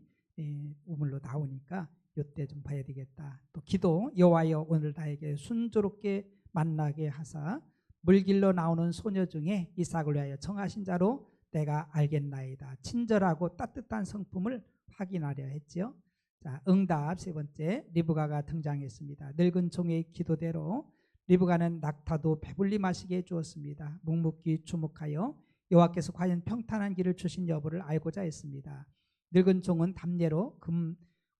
우물로 나오니까 이때 좀 봐야 되겠다. 또 기도. 여호와여 오늘 나에게 순조롭게 만나게 하사 물길로 나오는 소녀 중에 이삭을 위하여 정하신 자로 내가 알겠나이다. 친절하고 따뜻한 성품을 확인하려 했지요. 자, 응답. 세 번째, 리브가가 등장했습니다. 늙은 종의 기도대로 리브가는 낙타도 배불리 마시게 해주었습니다. 묵묵히 주목하여 여호와께서 과연 평탄한 길을 주신 여부를 알고자 했습니다. 늙은 종은 담례로 금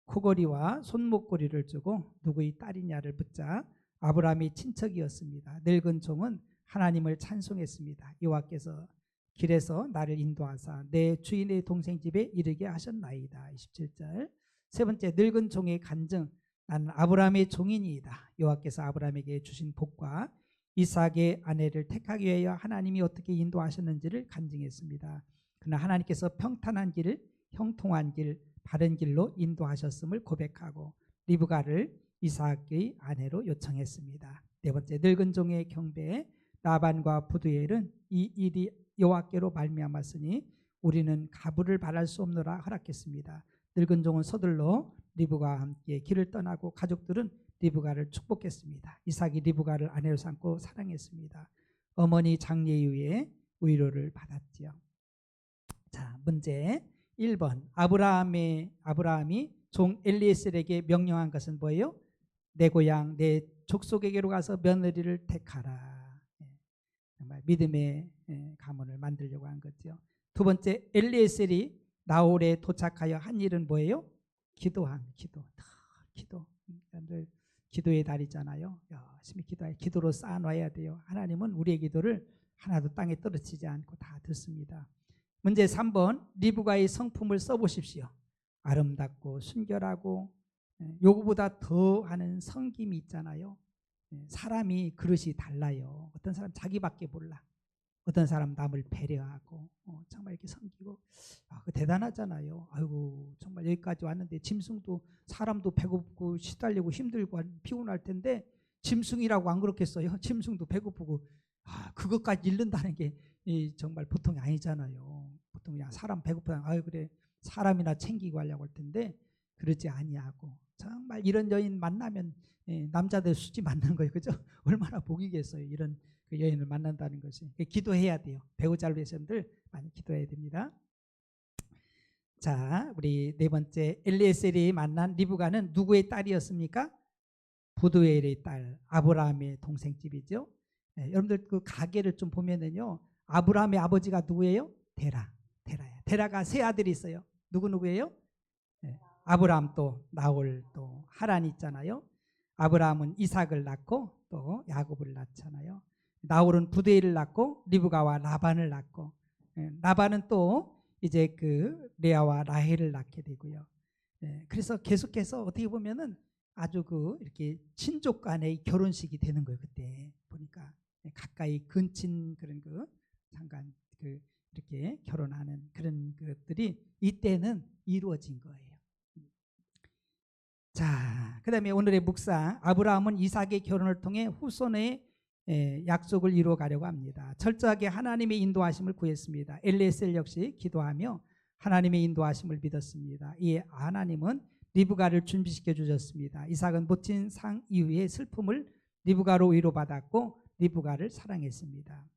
코걸이와 손목걸이를 주고 누구의 딸이냐를 묻자 아브라함이 친척이었습니다. 늙은 종은 하나님을 찬송했습니다. 여호와께서 길에서 나를 인도하사 내 주인의 동생 집에 이르게 하셨나이다. 27절. 세 번째, 늙은 종의 간증. 나는 아브라함의 종이니이다. 여호와께서 아브라함에게 주신 복과 이삭의 아내를 택하기 위하여 하나님이 어떻게 인도하셨는지를 간증했습니다. 그러나 하나님께서 평탄한 길, 형통한 길, 바른 길로 인도하셨음을 고백하고 리브가를 이삭의 아내로 요청했습니다. 네 번째, 늙은 종의 경배. 라반과 부두엘은 이 일이 여호와께로 말미암았으니 우리는 가부를 바랄 수 없노라 허락했습니다. 늙은 종은 서둘러 리브가와 함께 길을 떠나고 가족들은 리브가를 축복했습니다. 이삭이 리브가를 아내로 삼고 사랑했습니다. 어머니 장례 이후에 위로를 받았지요. 자, 문제 1번. 아브라함이 종 엘리에셀에게 명령한 것은 뭐예요? 내 고향 내 족속에게로 가서 며느리를 택하라. 정말 믿음의 가문을 만들려고 한 거죠. 두 번째, 엘리에셀이 나홀에 도착하여 한 일은 뭐예요? 기도. 기도의 달이잖아요. 열심히 기도해. 기도로 쌓아놔야 돼요. 하나님은 우리의 기도를 하나도 땅에 떨어지지 않고 다 듣습니다. 문제 3번. 리브가의 성품을 써보십시오. 아름답고 순결하고 요구보다 더하는 성김이 있잖아요. 사람이 그릇이 달라요. 어떤 사람 자기밖에 몰라. 어떤 사람 남을 배려하고 정말 이렇게 섬기고 대단하잖아요. 아이고 정말 여기까지 왔는데 짐승도 사람도 배고프고 시달리고 힘들고 피곤할 텐데 짐승이라고 안 그렇겠어요? 짐승도 배고프고 그것까지 잃는다는 게 정말 보통이 아니잖아요. 보통 그냥 사람 배고프다 아유 그래 사람이나 챙기고 하려고 할 텐데 그러지 아니하고 정말 이런 여인 만나면 남자들 수지 만난 거예요. 그죠? 얼마나 복이겠어요. 이런 그 여인을 만난다는 것이. 기도해야 돼요. 배우자를 위해서들 많이 기도해야 됩니다. 자, 우리 네 번째, 엘리에셀이 만난 리브가는 누구의 딸이었습니까? 부두엘의 딸, 아브라함의 동생집이죠. 여러분들 그 가계를 좀 보면은요, 아브라함의 아버지가 누구예요? 데라야. 데라가 세 아들이 있어요. 누구예요? 아브라함 또 나홀 또 하란이 있잖아요. 아브라함은 이삭을 낳고 또 야곱을 낳잖아요. 나홀은 부두엘을 낳고 리브가와 라반을 낳고 라반은 또 이제 그 레아와 라헬을 낳게 되고요. 그래서 계속해서 어떻게 보면은 아주 그 이렇게 친족 간의 결혼식이 되는 거예요. 그때 보니까 가까이 근친 그런 그 잠깐 그 이렇게 결혼하는 그런 것들이 이때는 이루어진 거예요. 자, 그다음에 오늘의 묵상. 아브라함은 이삭의 결혼을 통해 후손의 약속을 이루어 가려고 합니다. 철저하게 하나님의 인도하심을 구했습니다. 엘리에셀 역시 기도하며 하나님의 인도하심을 믿었습니다. 이 하나님은 리브가를 준비시켜 주셨습니다. 이삭은 모친 상 이후의 슬픔을 리브가로 위로받았고 리브가를 사랑했습니다.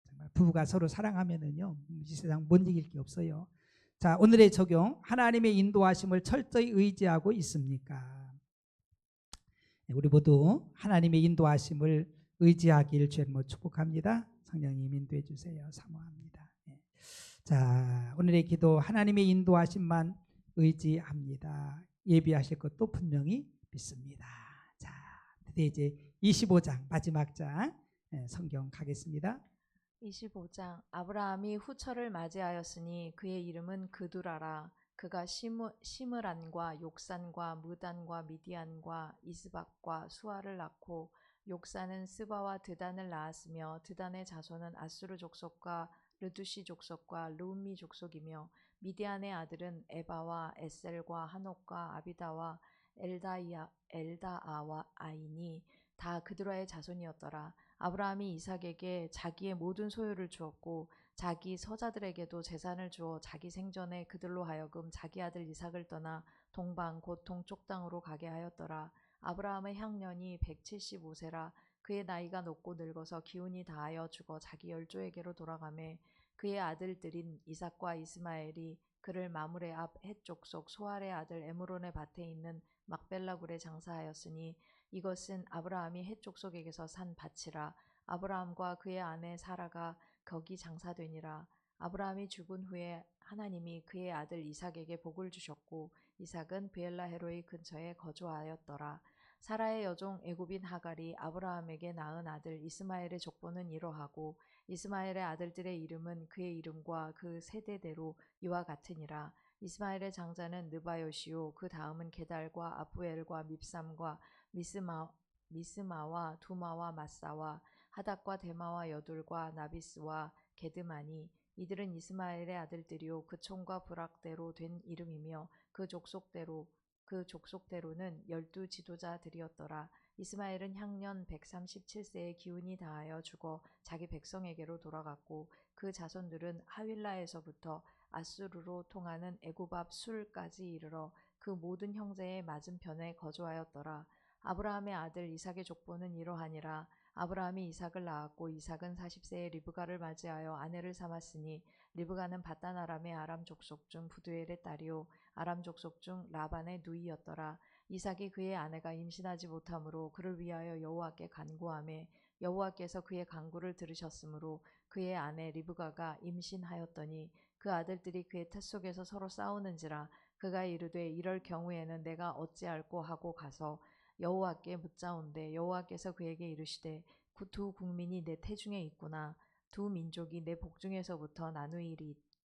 정말 부부가 서로 사랑하면은요, 이 세상 못 이길 게 없어요. 자, 오늘의 적용. 하나님의 인도하심을 철저히 의지하고 있습니까? 우리 모두 하나님의 인도하심을 의지하기를 주님으로 축복합니다. 성령님 인도해 주세요. 사모합니다. 자, 오늘의 기도. 하나님의 인도하심만 의지합니다. 예비하실 것도 분명히 믿습니다. 자, 드디어 이제 25장 마지막 장 성경 가겠습니다. 25장. 아브라함이 후처를 맞이하였으니 그의 이름은 그두라라. 그가 시므란과 욕산과 무단과 미디안과 이스박과 수아를 낳고 욕산은 스바와 드단을 낳았으며 드단의 자손은 아수르 족속과 르두시 족속과 르움미 족속이며 미디안의 아들은 에바와 에셀과 한옥과 아비다와 엘다아와 아이니 다 그두라의 자손이었더라. 아브라함이 이삭에게 자기의 모든 소유를 주었고 자기 서자들에게도 재산을 주어 자기 생전에 그들로 하여금 자기 아들 이삭을 떠나 동방 곧 동쪽 땅으로 가게 하였더라. 아브라함의 향년이 175세라. 그의 나이가 높고 늙어서 기운이 다하여 죽어 자기 열조에게로 돌아가매 그의 아들들인 이삭과 이스마엘이 그를 마므레 앞 헷 족속 소알의 아들 에므론의 밭에 있는 막벨라 굴에 장사하였으니 이것은 아브라함이 헷 족속에게서 산 밭이라. 아브라함과 그의 아내 사라가 거기 장사되니라. 아브라함이 죽은 후에 하나님이 그의 아들 이삭에게 복을 주셨고 이삭은 브엘라헤로이 근처에 거주하였더라. 사라의 여종 애굽인 하갈이 아브라함에게 낳은 아들 이스마엘의 족보는 이러하고 이스마엘의 아들들의 이름은 그의 이름과 그 세대대로 이와 같으니라. 이스마엘의 장자는 느바요시요 그 다음은 게달과 아부엘과 밉삼과 미스마와 두마와 마사와 하닥과 데마와 여둘과 나비스와 게드마니 이들은 이스마엘의 아들들이요 그 총과 부락대로 된 이름이며 그 족속대로는 12 지도자들이었더라. 이스마엘은 향년 137세에 기운이 다하여 죽어 자기 백성에게로 돌아갔고 그 자손들은 하윌라에서부터 아수르로 통하는 애굽 앞 술까지 이르러 그 모든 형제의 맞은편에 거주하였더라. 아브라함의 아들 이삭의 족보는 이러하니라. 아브라함이 이삭을 낳았고 이삭은 40세에 리브가를 맞이하여 아내를 삼았으니 리브가는 바단 아람의 아람 족속 중 부두엘의 딸이요 아람 족속 중 라반의 누이였더라. 이삭이 그의 아내가 임신하지 못하므로 그를 위하여 여호와께 간구하매 여호와께서 그의 간구를 들으셨으므로 그의 아내 리브가가 임신하였더니 그 아들들이 그의 태 속에서 서로 싸우는지라. 그가 이르되 이럴 경우에는 내가 어찌할꼬 하고 가서 여호와께 묻자온대 여호와께서 그에게 이르시되 두 국민이 내 태중에 있구나. 두 민족이 내 복중에서부터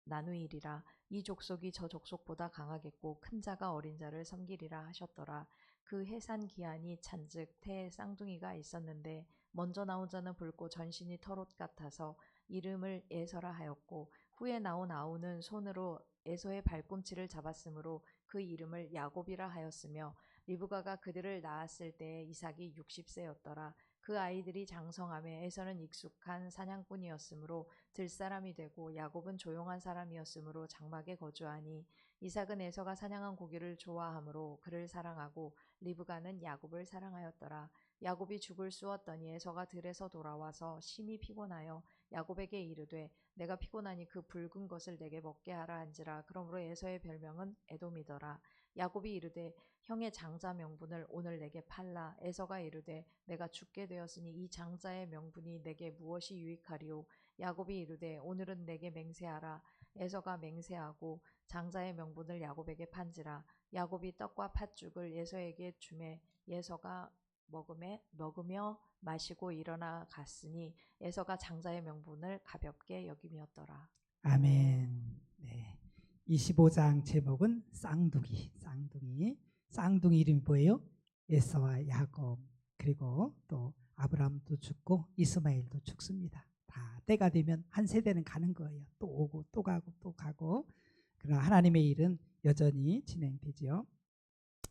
나누이리라. 이 족속이 저 족속보다 강하겠고 큰 자가 어린 자를 섬기리라 하셨더라. 그 해산 기한이 찬즉 태에 쌍둥이가 있었는데 먼저 나온 자는 붉고 전신이 털옷 같아서 이름을 에서라 하였고 후에 나온 아우는 손으로 에서의 발꿈치를 잡았으므로 그 이름을 야곱이라 하였으며 리브가가 그들을 낳았을 때에 이삭이 60세였더라. 그 아이들이 장성함에 에서는 익숙한 사냥꾼이었으므로 들사람이 되고 야곱은 조용한 사람이었으므로 장막에 거주하니 이삭은 에서가 사냥한 고기를 좋아하므로 그를 사랑하고 리브가는 야곱을 사랑하였더라. 야곱이 죽을 쑤었더니 에서가 들에서 돌아와서 심히 피곤하여 야곱에게 이르되 내가 피곤하니 그 붉은 것을 내게 먹게 하라 한지라. 그러므로 에서의 별명은 에돔이더라. 야곱이 이르되 형의 장자 명분을 오늘 내게 팔라. 에서가 이르되 내가 죽게 되었으니 이 장자의 명분이 내게 무엇이 유익하리요. 야곱이 이르되 오늘은 내게 맹세하라. 에서가 맹세하고 장자의 명분을 야곱에게 판지라. 야곱이 떡과 팥죽을 에서에게 주매 에서가 먹으며 마시고 일어나 갔으니 에서가 장자의 명분을 가볍게 여김이었더라. 아멘. 네. 25장 제목은 쌍둥이. 쌍둥이 이름이 뭐예요? 에서와 야곱. 그리고 또 아브라함도 죽고 이스마엘도 죽습니다. 다 때가 되면 한 세대는 가는 거예요. 또 오고 또 가고 또 가고. 그러나 하나님의 일은 여전히 진행되죠.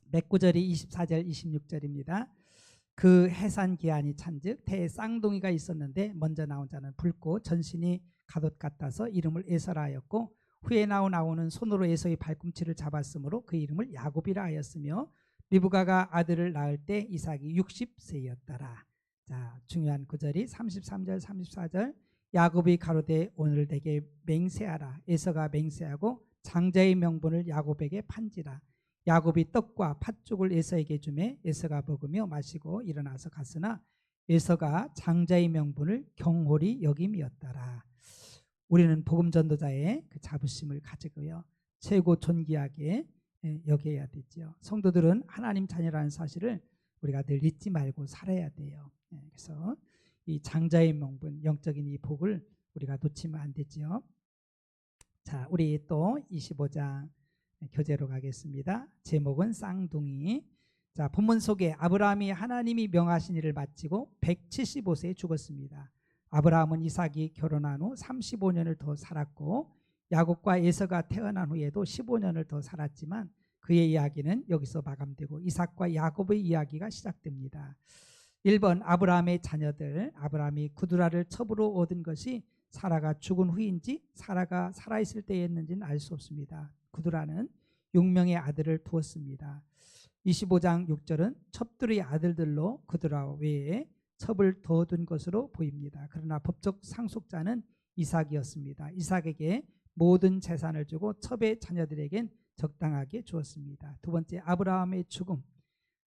몇 구절이 24절 26절입니다. 그 해산 기한이 찬즉 태에 쌍둥이가 있었는데 먼저 나온 자는 붉고 전신이 갓옷 같아서 이름을 에서라 하였고 후에 나온 아우는 손으로 에서의 발꿈치를 잡았으므로 그 이름을 야곱이라 하였으며 리브가가 아들을 낳을 때 이삭이 60세였더라. 자, 중요한 구절이 33절 34절 야곱이 가로되 오늘 내게 맹세하라. 에서가 맹세하고 장자의 명분을 야곱에게 판지라. 야곱이 떡과 팥죽을 에서에게 주매 에서가 먹으며 마시고 일어나서 갔으나 에서가 장자의 명분을 경홀히 여김이었더라. 우리는 복음 전도자의 그 자부심을 가지고요, 최고 존귀하게 여겨야 되죠. 성도들은 하나님 자녀라는 사실을 우리가 늘 잊지 말고 살아야 돼요. 그래서 이 장자의 명분, 영적인 이 복을 우리가 놓치면 안 되죠. 자, 우리 또 25장 교재로 가겠습니다. 제목은 쌍둥이. 자, 본문 속에 아브라함이 하나님이 명하신 일을 마치고 175세에 죽었습니다. 아브라함은 이삭이 결혼한 후 35년을 더 살았고 야곱과 에서가 태어난 후에도 15년을 더 살았지만 그의 이야기는 여기서 마감되고 이삭과 야곱의 이야기가 시작됩니다. 1번 아브라함의 자녀들. 아브라함이 구두라를 첩으로 얻은 것이 사라가 죽은 후인지 사라가 살아있을 때였는지는 알 수 없습니다. 구두라는 6명의 아들을 두었습니다. 25장 6절은 첩들의 아들들로 구두라 외에 첩을 더 둔 것으로 보입니다. 그러나 법적 상속자는 이삭이었습니다. 이삭에게 모든 재산을 주고 첩의 자녀들에겐 적당하게 주었습니다. 두 번째, 아브라함의 죽음.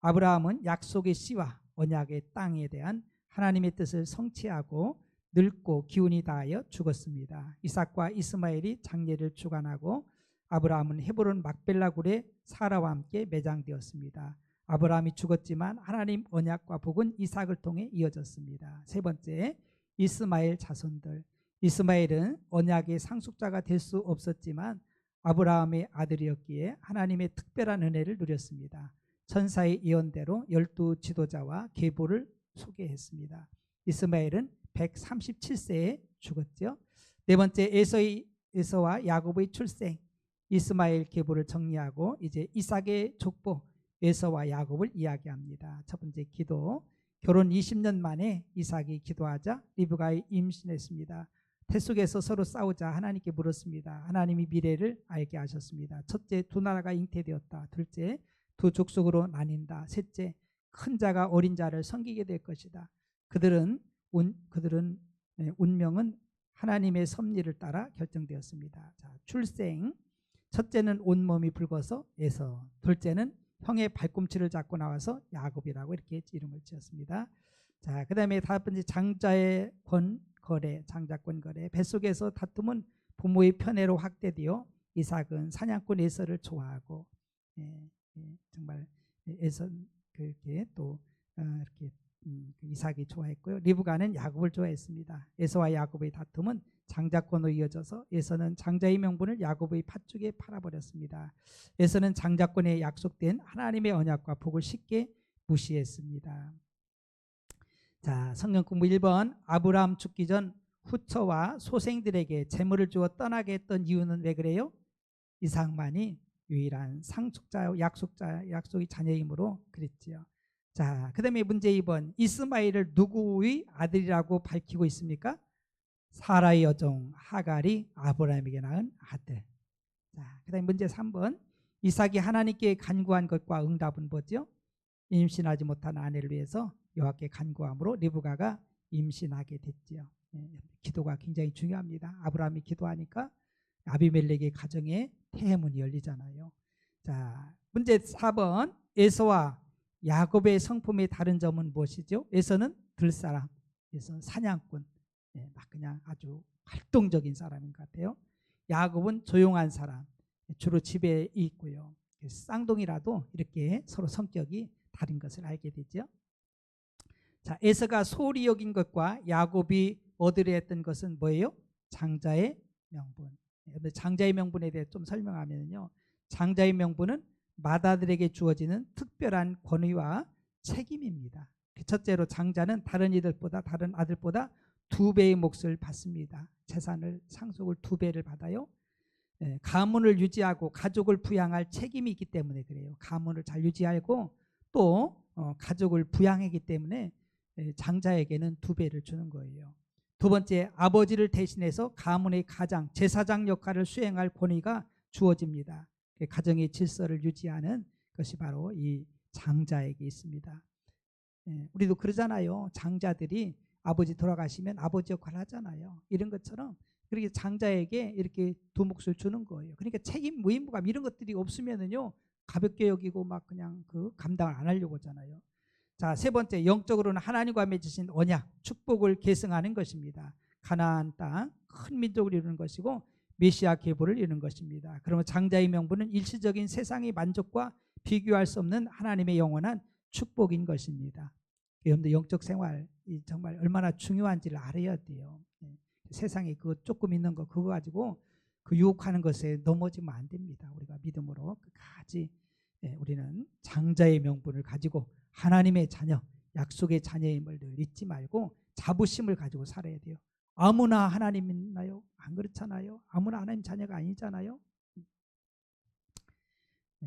아브라함은 약속의 씨와 언약의 땅에 대한 하나님의 뜻을 성취하고 늙고 기운이 다하여 죽었습니다. 이삭과 이스마엘이 장례를 주관하고 아브라함은 헤브론 막벨라 굴에 사라와 함께 매장되었습니다. 아브라함이 죽었지만 하나님 언약과 복은 이삭을 통해 이어졌습니다. 세 번째, 이스마엘 자손들. 이스마엘은 언약의 상속자가 될 수 없었지만 아브라함의 아들이었기에 하나님의 특별한 은혜를 누렸습니다. 천사의 예언대로 12 지도자와 계보를 소개했습니다. 이스마엘은 137세에 죽었죠. 네 번째, 에서와 야곱의 출생. 이스마엘 계보를 정리하고 이제 이삭의 족보 에서와 야곱을 이야기합니다. 첫 번째, 기도. 결혼 20년 만에 이삭이 기도하자 리브가가 임신했습니다. 태 속에서 서로 싸우자 하나님께 물었습니다. 하나님이 미래를 알게 하셨습니다. 첫째, 두 나라가 잉태되었다. 둘째, 두 족속으로 나뉜다. 셋째, 큰 자가 어린 자를 섬기게 될 것이다. 그들은 운명은 하나님의 섭리를 따라 결정되었습니다. 자, 출생. 첫째는 온몸이 붉어서 에서, 둘째는 형의 발꿈치를 잡고 나와서 야곱이라고 이렇게 이름을 지었습니다. 자, 그 다음에 다섯 번째, 장자의 거래, 장자권 거래. 뱃속에서 다툼은 부모의 편애로 확대되어 이삭은 사냥꾼 에서를 좋아하고, 정말 에서 그렇게 또 이렇게 이삭이 좋아했고요. 리브가는 야곱을 좋아했습니다. 에서와 야곱의 다툼은 장자권으로 이어져서 에서는 장자의 명분을 야곱의 팥죽에 팔아버렸습니다. 에서는 장자권에 약속된 하나님의 언약과 복을 쉽게 무시했습니다. 자, 성경 공부 1번. 아브라함 죽기 전 후처와 소생들에게 재물을 주어 떠나게 했던 이유는 왜 그래요? 이삭만이 유일한 상속자, 약속의 자녀이므로 그랬지요. 자, 그 다음에 문제 2번. 이스마엘을 누구의 아들이라고 밝히고 있습니까? 사라의 여종 하갈이 아브라함에게 낳은 아들. 자, 그 다음에 문제 3번. 이삭이 하나님께 간구한 것과 응답은 뭐죠? 임신하지 못한 아내를 위해서 여호와께 간구함으로 리브가가 임신하게 됐지요. 기도가 굉장히 중요합니다. 아브라함이 기도하니까 아비멜렉의 가정에 태해문이 열리잖아요. 자, 문제 4번. 에서와 야곱의 성품의 다른 점은 무엇이죠? 에서는 들사람, 에서 사냥꾼, 막 그냥 아주 활동적인 사람인 것 같아요. 야곱은 조용한 사람, 주로 집에 있고요. 쌍둥이라도 이렇게 서로 성격이 다른 것을 알게 되죠. 자, 에서가 소홀히 여긴 것과 야곱이 얻으려 했던 것은 뭐예요? 장자의 명분. 장자의 명분에 대해 좀 설명하면요, 장자의 명분은 맏아들에게 주어지는 특별한 권위와 책임입니다. 첫째로 장자는 다른 아들보다 2배의 몫을 받습니다. 재산을, 상속을 2배를 받아요. 가문을 유지하고 가족을 부양할 책임이 있기 때문에 그래요. 가문을 잘 유지하고 또 가족을 부양하기 때문에 장자에게는 2배를 주는 거예요. 두 번째, 아버지를 대신해서 가문의 가장, 제사장 역할을 수행할 권위가 주어집니다. 가정의 질서를 유지하는 것이 바로 이 장자에게 있습니다. 우리도 그러잖아요. 장자들이 아버지 돌아가시면 아버지 역할을 하잖아요. 이런 것처럼 그렇게 장자에게 이렇게 두 몫을 주는 거예요. 그러니까 책임, 무임무감 이런 것들이 없으면은요 가볍게 여기고 막 그냥 그 감당을 안 하려고 하잖아요. 자, 세 번째, 영적으로는 하나님과 맺으신 언약, 축복을 계승하는 것입니다. 가나안 땅, 큰 민족을 이루는 것이고 메시아 계보를 이루는 것입니다. 그러면 장자의 명분은 일시적인 세상의 만족과 비교할 수 없는 하나님의 영원한 축복인 것입니다. 여러분들 영적 생활이 정말 얼마나 중요한지를 알아야 돼요. 세상에 그 조금 있는 거 그거 가지고 그 유혹하는 것에 넘어지면 안 됩니다. 우리가 믿음으로 끝까지 우리는 장자의 명분을 가지고 하나님의 자녀, 약속의 자녀임을 늘 잊지 말고 자부심을 가지고 살아야 돼요. 아무나 하나님 믿나요? 안 그렇잖아요. 아무나 하나님 자녀가 아니잖아요.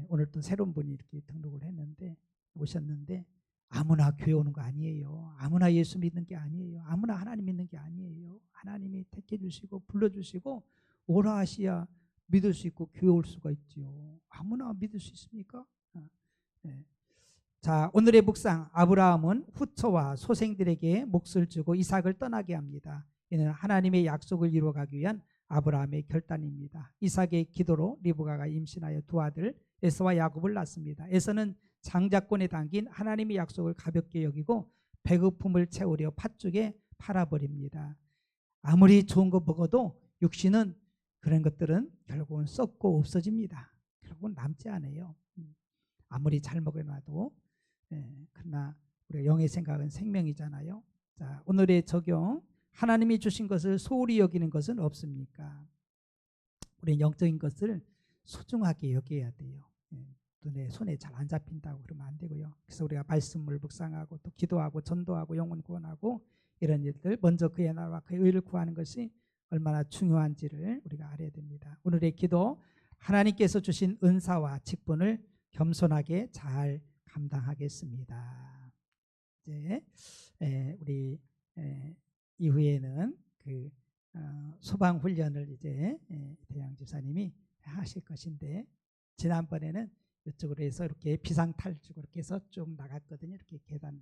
오늘 또 새로운 분이 이렇게 등록을 했는데 오셨는데 아무나 교회 오는 거 아니에요. 아무나 예수 믿는 게 아니에요. 아무나 하나님 믿는 게 아니에요. 하나님이 택해 주시고 불러주시고 오라 하시야 믿을 수 있고 교회 올 수가 있지요. 아무나 믿을 수 있습니까? 네. 자, 오늘의 묵상, 아브라함은 후처와 소생들에게 몫을 주고 이삭을 떠나게 합니다. 이는 하나님의 약속을 이루어가기 위한 아브라함의 결단입니다. 이삭의 기도로 리브가가 임신하여 두 아들 에서와 야곱을 낳습니다. 에서는 장자권에 담긴 하나님의 약속을 가볍게 여기고 배고픔을 채우려 팥죽에 팔아버립니다. 아무리 좋은 거 먹어도 육신은 그런 것들은 결국은 썩고 없어집니다. 결국은 남지 않아요. 아무리 잘 먹어놔도. 그러나 우리가 영의 생각은 생명이잖아요. 자, 오늘의 적용, 하나님이 주신 것을 소홀히 여기는 것은 없습니까? 우리는 영적인 것을 소중하게 여겨야 돼요. 또 내 손에 잘 안 잡힌다고 그러면 안 되고요. 그래서 우리가 말씀을 묵상하고 또 기도하고 전도하고 영혼 구원하고 이런 일들, 먼저 그의 나라와 그의 의를 구하는 것이 얼마나 중요한지를 우리가 알아야 됩니다. 오늘의 기도, 하나님께서 주신 은사와 직분을 겸손하게 잘 감당하겠습니다. 이제 우리 이후에는 그 소방 훈련을 이제 대양 집사님이 하실 것인데, 지난번에는 이쪽으로 해서 이렇게 비상탈출로 이렇게 해서 쭉 나갔거든요. 이렇게 계단을